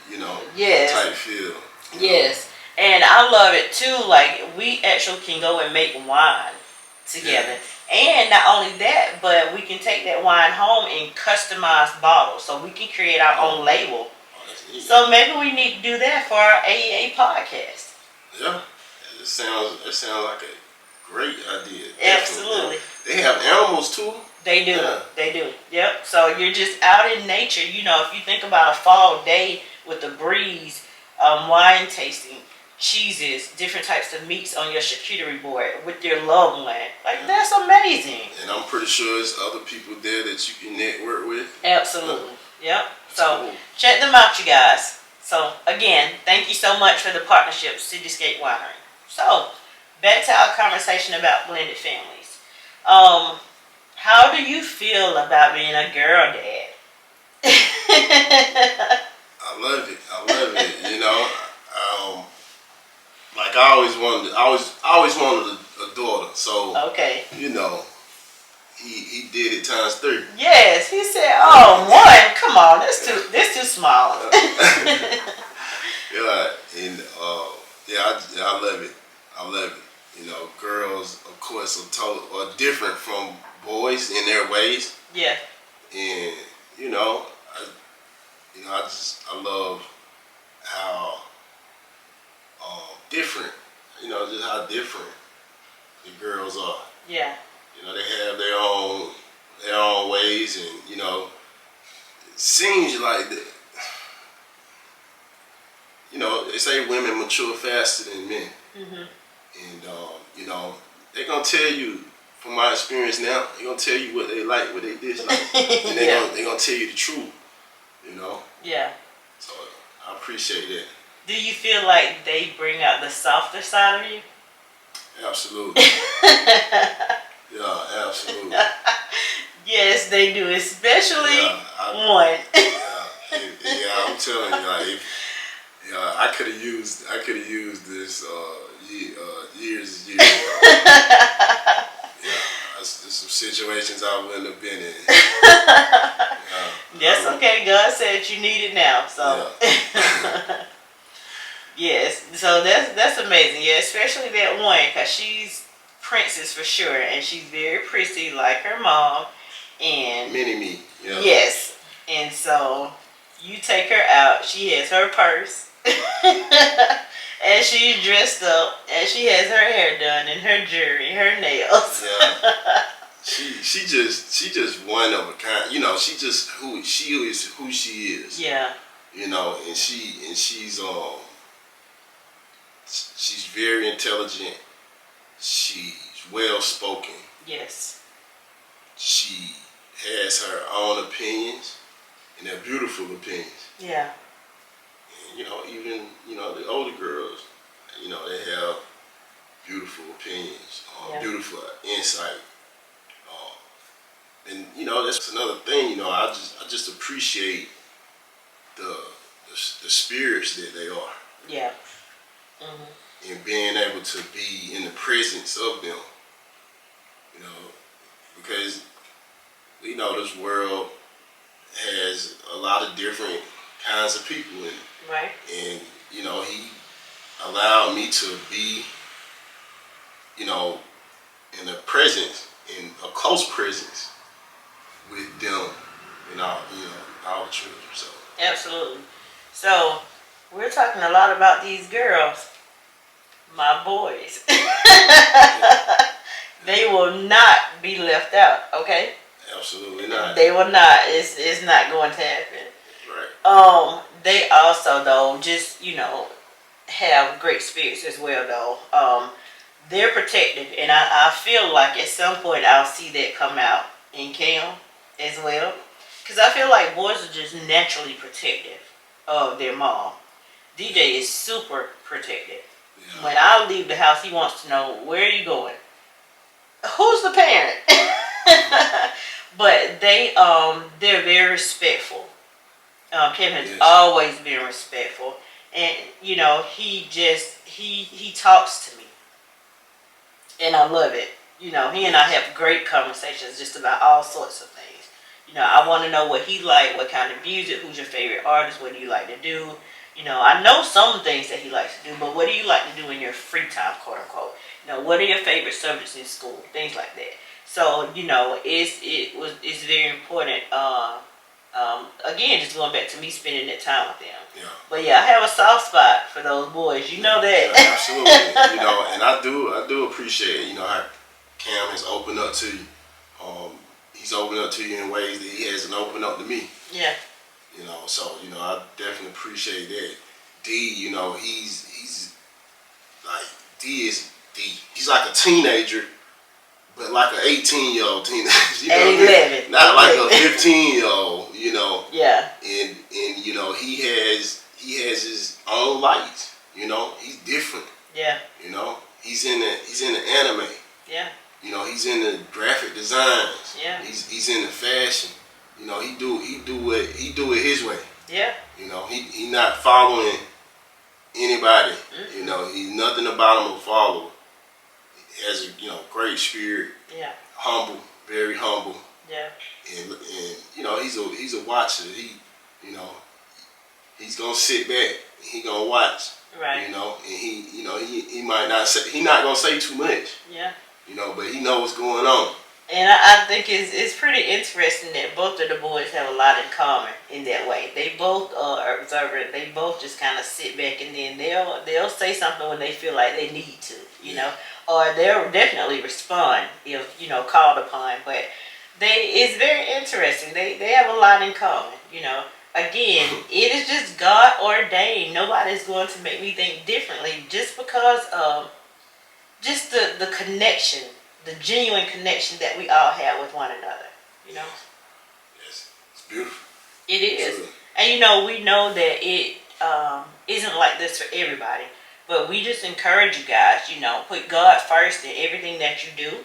Yes. type feel. Yes. And I love it too. Like, we actually can go and make wine together. Yeah. And not only that, but we can take that wine home and customize bottles. So we can create our own label. So maybe we need to do that for our AEA podcast. Yeah. It sounds like a great idea. Absolutely. They have animals too. They do. Yeah. They do. Yep. So you're just out in nature. If you think about a fall day with the breeze, wine tasting, cheeses, different types of meats on your charcuterie board with your loved one. Like, that's amazing. And I'm pretty sure there's other people there that you can network with. Absolutely. Yep. So cool. check them out, you guys. So again, thank you so much for the partnership, Cityscape Winery. So back to our conversation about blended families. How do you feel about being a girl dad? I love it. I love it. You know, like I always wanted a daughter. So Okay. you know, he did it times 3. Yes, he said, "Oh, one. Come on, this too small." Yeah, and yeah, I love it. I love it. You know, girls, of course, are different from boys in their ways, Yeah. and you know, I love how different. You know, just how different the girls are. Yeah. You know, they have their own ways, and you know, it seems like that. You know, they say women mature faster than men, and you know, they're gonna tell you. From my experience now, they're gonna tell you what they like, what they dislike, and they're gonna tell you the truth. You know. Yeah. So I appreciate that. Do you feel like they bring out the softer side of you? Absolutely. Yeah, absolutely. Yes, they do, especially one. Yeah, I'm telling you, like, I could have used this years ago. Yeah, there's some situations I wouldn't have been in. That's okay. God said you need it now, so. Yeah. Yes, so that's amazing. Yeah, especially that one, cause she's princess for sure, and she's very prissy like her mom. And Mini me. Yeah. Yes, and so you take her out. She has her purse, and she's dressed up, and she has her hair done, and her jewelry, her nails. Yeah. She just one of a kind. You know, she is who she is. Yeah. You know, and she's very intelligent. She's well spoken. Yes. She has her own opinions, and they're beautiful opinions. Yeah. And you know, even the older girls, you know, they have beautiful opinions, beautiful insight. And you know, that's another thing. You know, I just appreciate the spirits that they are. Yeah. And being able to be in the presence of them. You know, because you know this world has a lot of different kinds of people in it. Right. And you know, he allowed me to be, you know, in a presence, in a close presence with them and all the children. So Absolutely. So we're talking a lot about these girls, my boys. They will not be left out. Okay. absolutely not. They will not. It's not going to happen. Right. They also though just have great spirits as well though. They're protective, and I feel like at some point I'll see that come out in Cam as well, because I feel like boys are just naturally protective of their mom. DJ is super protective. Yeah. When I leave the house, he wants to know, where are you going? Who's the parent? But they're very respectful. Kim has always been respectful, and you know he talks to me, and I love it. You know, he and I have great conversations just about all sorts of things. You know, I want to know what he like, what kind of music, who's your favorite artist, what do you like to do. You know, I know some things that he likes to do, but what do you like to do in your free time, quote unquote? You know, what are your favorite subjects in school, things like that. So you know, it's very important. Again, just going back to me spending that time with them. Yeah. But yeah, I have a soft spot for those boys. You know that. Yeah, absolutely. You know, and I do appreciate, you know, how Cam has opened up to you. He's opened up to you in ways that he hasn't opened up to me. Yeah. You know, so you know, I definitely appreciate that. D, you know, he's D is D. He's like a teenager, but like an 18-year-old teenager. You know At what I mean? 11. Not like a 15-year-old. You know. Yeah. And you know he has his own lights. You know he's different. Yeah. You know he's in the anime. Yeah. You know he's in the graphic designs. Yeah. He's in the fashion. You know he do it his way. Yeah. You know he not following anybody. Mm-hmm. You know he's nothing about him to follow. He has a great spirit. Yeah. Humble, very humble. Yeah. And you know he's a watcher. He's gonna sit back. And he gonna watch. Right. You know, and he might not say, he not gonna say too much. Yeah. You know, but he knows what's going on. And I think it's pretty interesting that both of the boys have a lot in common in that way. They both are observant. They both just kind of sit back, and then they'll say something when they feel like they need to, you know, or they'll definitely respond if called upon. But it's very interesting. They have a lot in common, you know. Again, it is just God ordained. Nobody's going to make me think differently just because of just the connection, the genuine connection that we all have with one another, you know? Yes, it's beautiful. It is. And we know that it isn't like this for everybody, but we just encourage you guys, put God first in everything that you do,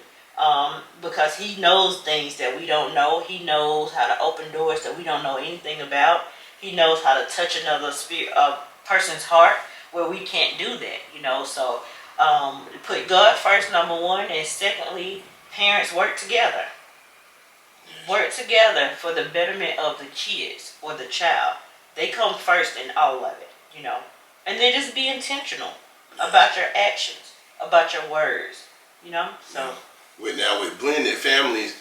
because He knows things that we don't know. He knows how to open doors that we don't know anything about. He knows how to touch another person's heart where we can't do that, so put God first, number one, and secondly, parents work together. Work together for the betterment of the kids or the child. They come first in all of it, and then just be intentional about your actions, about your words, so. With blended families,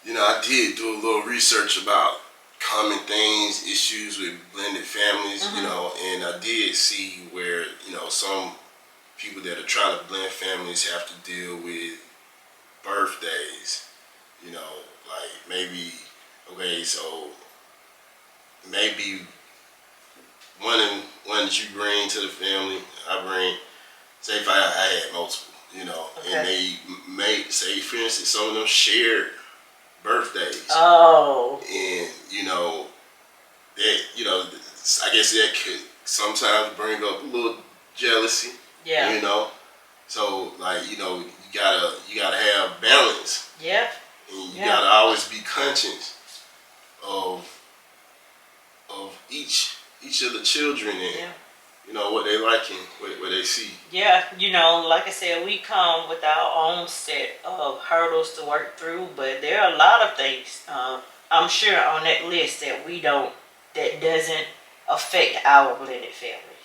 I did do a little research about common things, issues with blended families, and I did see where, some people that are trying to blend families have to deal with birthdays, like maybe one that you bring to the family, I bring, say if I had multiple, and they say for instance some of them shared birthdays. Oh. And that I guess that could sometimes bring up a little jealousy. Yeah. So you gotta have balance. Yeah. And you gotta always be conscious of each of the children and what they like and what they see. Yeah, like I said, we come with our own set of hurdles to work through, but there are a lot of things I'm sure on that list that doesn't affect our blended family,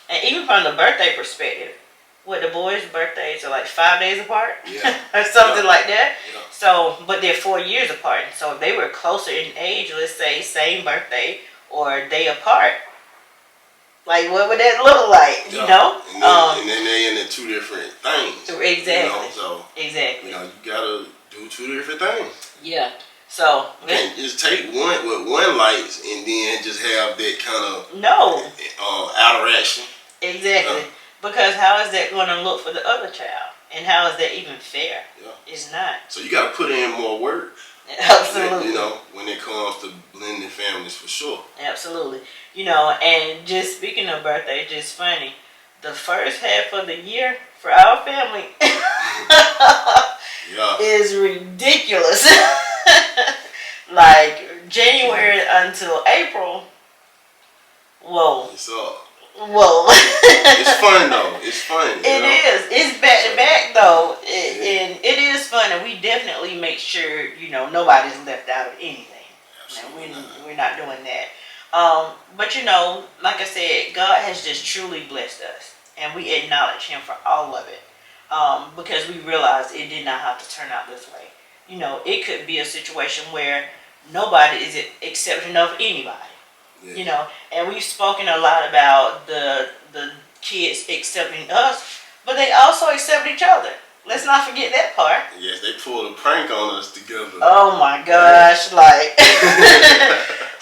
And even from the birthday perspective, the boys' birthdays are like 5 days apart, or something like that. Yeah. So, but they're 4 years apart. So if they were closer in age, let's say same birthday or a day apart, like what would that look like? And then they into two different things. Exactly. So exactly. You gotta do two different things. Yeah. So you can't just take one lights and then just have that kind of interaction. Exactly. Because how is that going to look for the other child? And how is that even fair? Yeah. It's not. So you got to put in more work. Absolutely. When it comes to blending families, for sure. Absolutely. And just speaking of birthday, just funny. The first half of the year for our family is ridiculous. Like January until April. Whoa. Whoa. It's fun though. It's fun. It is. It's back to back though. And it is fun, and we definitely make sure, nobody's left out of anything. We're not doing that. But like I said, God has just truly blessed us, and we acknowledge Him for all of it. Because we realize it did not have to turn out this way. It could be a situation where nobody is accepting of anybody. Yeah. And we've spoken a lot about the kids accepting us, but they also accept each other. Let's not forget that part. Yes, they pulled a prank on us together. Oh my gosh,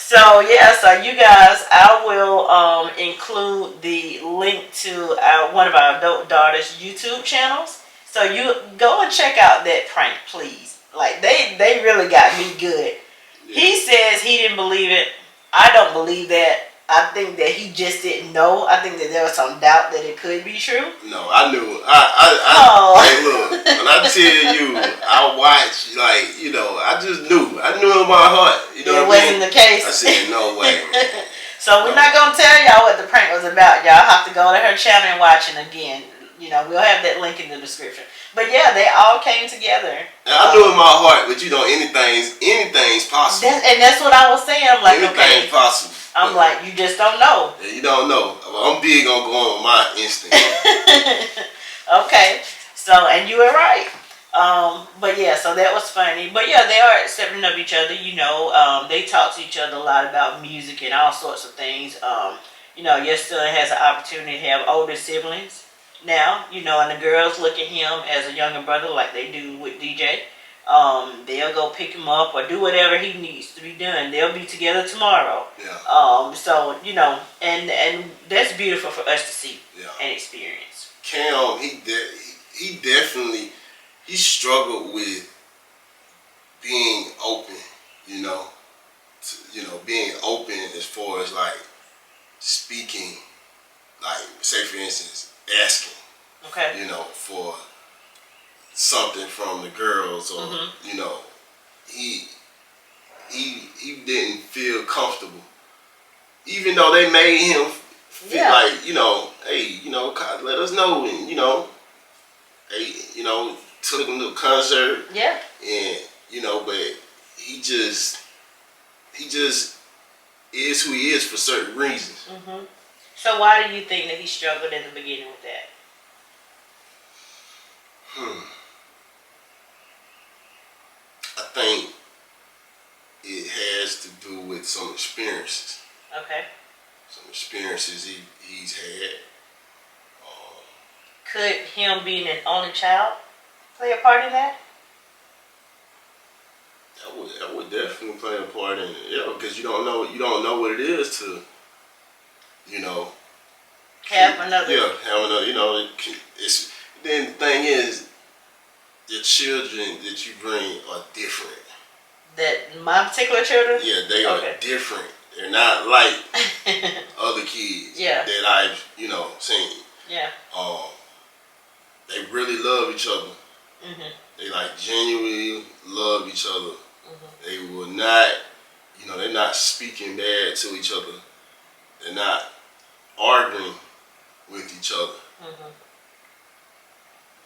So yeah, so you guys, I will include the link to one of our adult daughters' YouTube channels. So you go and check out that prank, please. Like they really got me good. Yeah. He says he didn't believe it. I don't believe that. I think that he just didn't know. I think that there was some doubt that it could be true. No, I knew. Oh. Hey, look, when I tell you, I watched, like, you know, I just knew. I knew in my heart. You know It what I mean? wasn't the case. I said, no way. So we're not going to tell y'all what the prank was about. Y'all have to go to her channel and watch it again. You know, we'll have that link in the description. But yeah, they all came together. And I knew in my heart, but you know, anything's possible. And that's what I was saying. I'm like, anything's possible. I'm like, you just don't know. Yeah, you don't know. I'm big on going with my instinct. Okay. So, and you were right. But yeah, so that was funny. But yeah, they are accepting of each other. You know, they talk to each other a lot about music and all sorts of things. You know, your son has an opportunity to have older siblings now. You know, and the girls look at him as a younger brother like they do with DJ. They'll go pick him up or do whatever he needs to be done. They'll be together tomorrow. Yeah. So you know, and that's beautiful for us to see and experience. Cam, he definitely struggled with being open. You know, being open as far as like speaking, like say for instance, asking. Okay. You know, for something from the girls, or you know, he didn't feel comfortable, even though they made him feel like, you know, hey, you know, let us know, and you know, hey, you know, took him to a concert, and you know, but he just is who he is for certain reasons. So why do you think that he struggled in the beginning with that? I think it has to do with some experiences. Okay. Some experiences he's had. Could him being an only child play a part in that? That would definitely play a part in it. Yeah, because you don't know what it is to, you know, have another. You know, it's then the thing is, the children that you bring are different. That my particular children? Yeah, they are different. They're not like other kids that I've, you know, seen. Yeah. They really love each other. They like genuinely love each other. They will not, you know, they're not speaking bad to each other. They're not arguing with each other.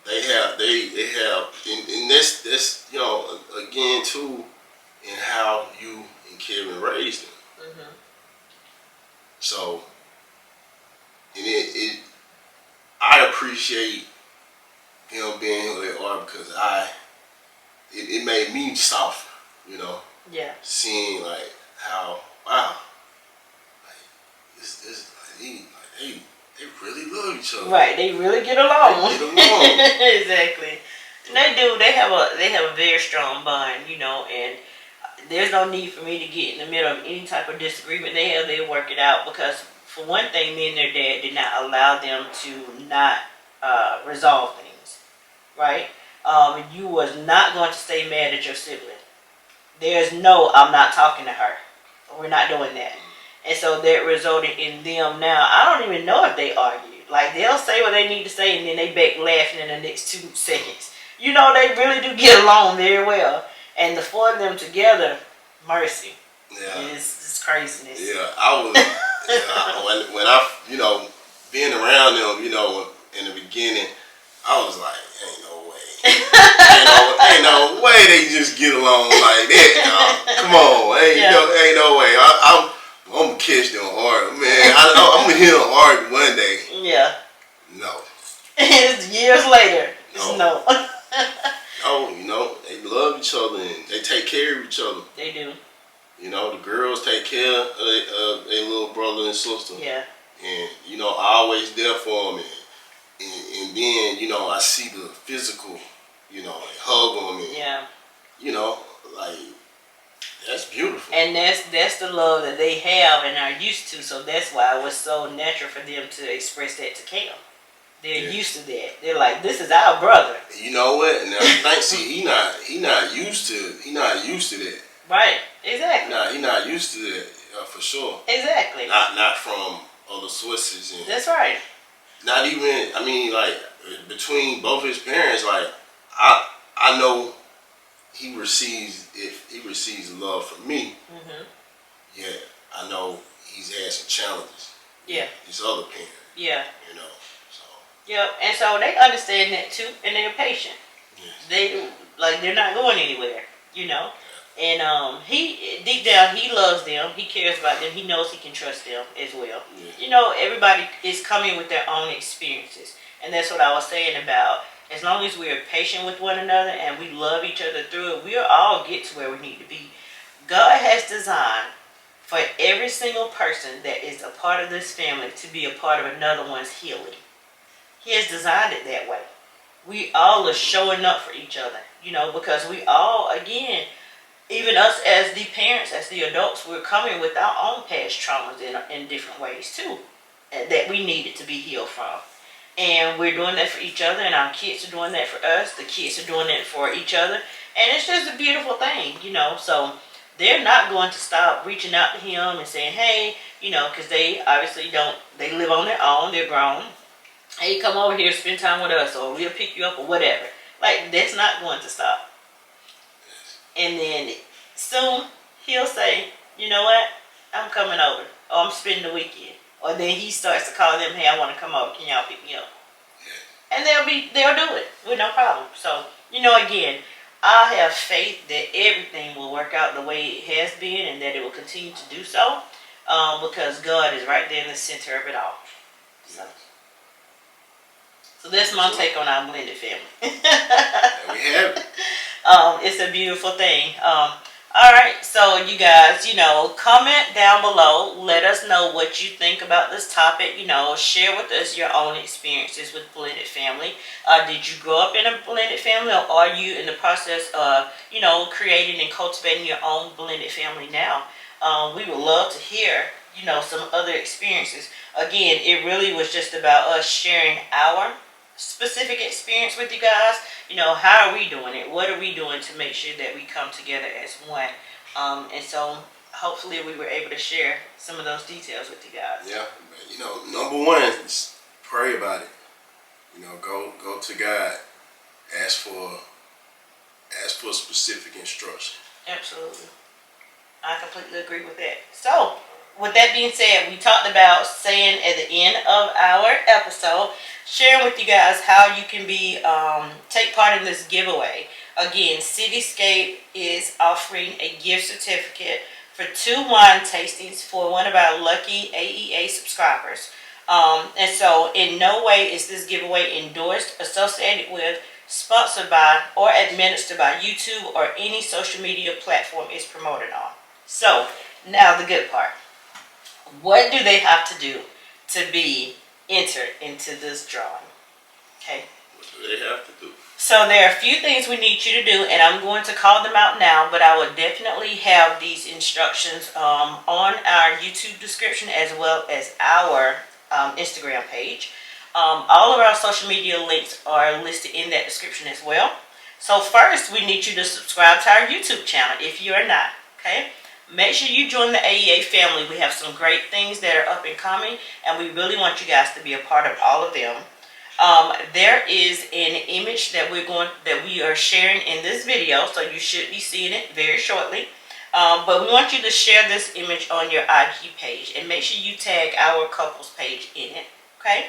They have, and that's, you know, again too, in how you and Kevin raised them. So, and I appreciate him being who they are because it made me softer, you know. Yeah. Seeing like how, wow, like this like they really love each other. Right, they really get along. They get along. Exactly. And they do. They have a very strong bond, you know, and there's no need for me to get in the middle of any type of disagreement they have. They work it out because, for one thing, me and their dad did not allow them to not resolve things, right? You was not going to stay mad at your sibling. There's no, I'm not talking to her. We're not doing that. And so that resulted in them now. I don't even know if they argued. Like, they'll say what they need to say and then they back laughing in the next 2 seconds. You know, they really do get along very well. And the four of them together, mercy. Yeah. It's craziness. Yeah, I was, when I, you know, being around them, you know, in the beginning, I was like, ain't no way. ain't no way they just get along like that, y'all. Come on, ain't no way. I'm gonna catch them hard, man. I'm gonna hit them hard one day. Yeah. No. It's years later. No. No, you know, they love each other and they take care of each other. They do. You know, the girls take care of their little brother and sister. Yeah. And, you know, I always there for them. And then, you know, I see the physical, you know, like hug them and, you know, like, That's beautiful. And that's the love that they have and are used to. So that's why it was so natural for them to express that to Cam. They're used to that. They're like, this is our brother. You know what? Now, see, he not used to that. Right. Exactly. He not used to that for sure. Exactly. Not from other sources. And that's right. not even. I mean, like between both his parents, like I know he receives love from me. Mm-hmm. Yeah, I know he's had some challenges. Yeah. His other parent. Yeah. You know. So. Yep. And so they understand that too, and they're patient. Yes. They're not going anywhere. You know. And he deep down he loves them. He cares about them. He knows he can trust them as well. Yeah. You know, everybody is coming with their own experiences, and that's what I was saying about. As long as we are patient with one another and we love each other through it, we'll all get to where we need to be. God has designed for every single person that is a part of this family to be a part of another one's healing. He has designed it that way. We all are showing up for each other, you know, because we all, again, even us as the parents, as the adults, we're coming with our own past traumas in different ways too, that we needed to be healed from. And we're doing that for each other, and our kids are doing that for us. The kids are doing it for each other. And it's just a beautiful thing, you know. So they're not going to stop reaching out to him and saying, hey, you know, because they obviously don't, they live on their own, they're grown. Hey, come over here, spend time with us, or we'll pick you up, or whatever. Like, that's not going to stop. And then soon he'll say, you know what, I'm coming over, or I'm spending the weekend. Or then he starts to call them, hey, I want to come over, can y'all pick me up? And they'll do it with no problem. So, you know, again, I have faith that everything will work out the way it has been and that it will continue to do so, because God is right there in the center of it all. So that's my take on our blended family. There we have it. It's a beautiful thing. All right, so you guys, you know, comment down below. Let us know what you think about this topic. You know, share with us your own experiences with blended family. Did you grow up in a blended family, or are you in the process of, you know, creating and cultivating your own blended family now? We would love to hear, you know, some other experiences. Again, it really was just about us sharing our specific experience with you guys. You know, how are we doing it? What are we doing to make sure that we come together as one? And so hopefully we were able to share some of those details with you guys. Yeah, you know, number one is pray about it. You know, go to God, ask for specific instruction. Absolutely, I completely agree with that. So, with that being said, we talked about saying at the end of our episode, sharing with you guys how you can be take part in this giveaway. Again, Cityscape is offering a gift certificate for 2 wine tastings for one of our lucky AEA subscribers. And so in no way is this giveaway endorsed, associated with, sponsored by, or administered by YouTube or any social media platform it's promoted on. So, now the good part. What do they have to do to be entered into this drawing? Okay. What do they have to do? So there are a few things we need you to do, and I'm going to call them out now, but I will definitely have these instructions on our YouTube description as well as our Instagram page. All of our social media links are listed in that description as well. So first, we need you to subscribe to our YouTube channel if you are not, okay? Make sure you join the AEA family. We have some great things that are up and coming, and we really want you guys to be a part of all of them. There is an image that we are sharing in this video, so you should be seeing it very shortly. But we want you to share this image on your IG page, and make sure you tag our couples page in it, okay?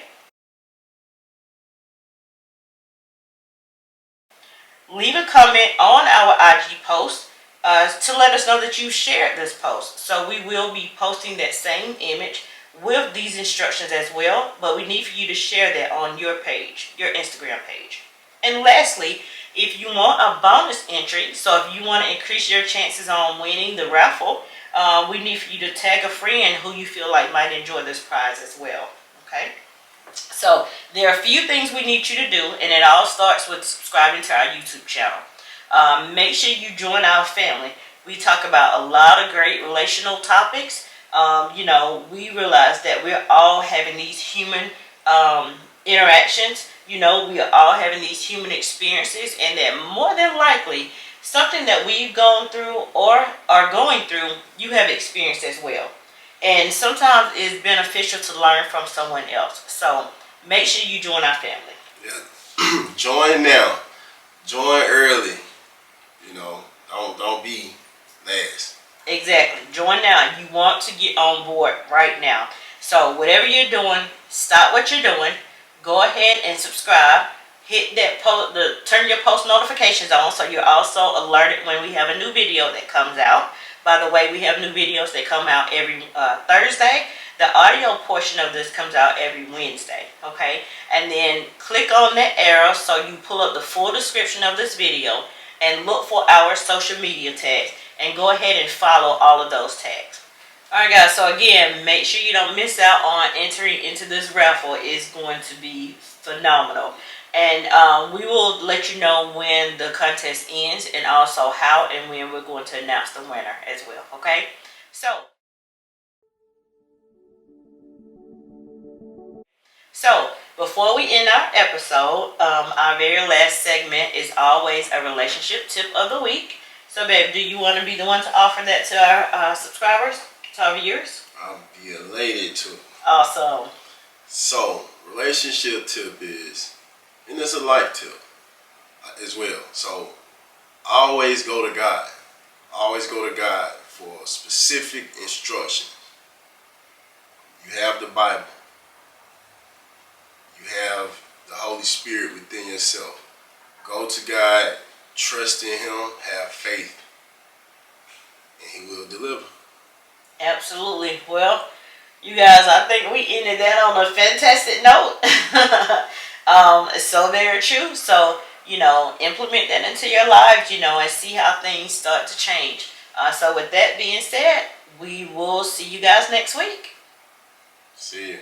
Leave a comment on our IG post to let us know that you shared this post. So we will be posting that same image with these instructions as well, but we need for you to share that on your page, your Instagram page. And lastly, if you want a bonus entry, so if you want to increase your chances on winning the raffle, we need for you to tag a friend who you feel like might enjoy this prize as well, okay? So there are a few things we need you to do, and it all starts with subscribing to our YouTube channel. Make sure you join our family. We talk about a lot of great relational topics. We realize that we're all having these human interactions. We are all having these human experiences, and that more than likely, something that we've gone through or are going through, you have experienced as well. And sometimes it's beneficial to learn from someone else. So make sure you join our family. Yeah. Join now. Join early. Don't be last. Exactly. Join now. You want to get on board right now. So whatever you're doing, stop what you're doing. Go ahead and subscribe. Hit that turn your post notifications on so you're also alerted when we have a new video that comes out. By the way, we have new videos that come out every Thursday. The audio portion of this comes out every Wednesday. Okay? And then click on that arrow so you pull up the full description of this video and look for our social media tags. And go ahead and follow all of those tags. Alright guys, so again, make sure you don't miss out on entering into this raffle. It's going to be phenomenal. And we will let you know when the contest ends and also how and when we're going to announce the winner as well. Okay? So, before we end our episode, our very last segment is always a relationship tip of the week. So, babe, do you want to be the one to offer that to our subscribers, to our viewers? I'll be elated to. Awesome. So, relationship tip is, and it's a life tip as well. So, always go to God. Always go to God for specific instructions. You have the Bible. You have the Holy Spirit within yourself. Go to God, trust in Him, have faith, and He will deliver. Absolutely. Well, you guys, I think we ended that on a fantastic note. It's so very true. So, implement that into your lives, and see how things start to change. So with that being said, we will see you guys next week. See you.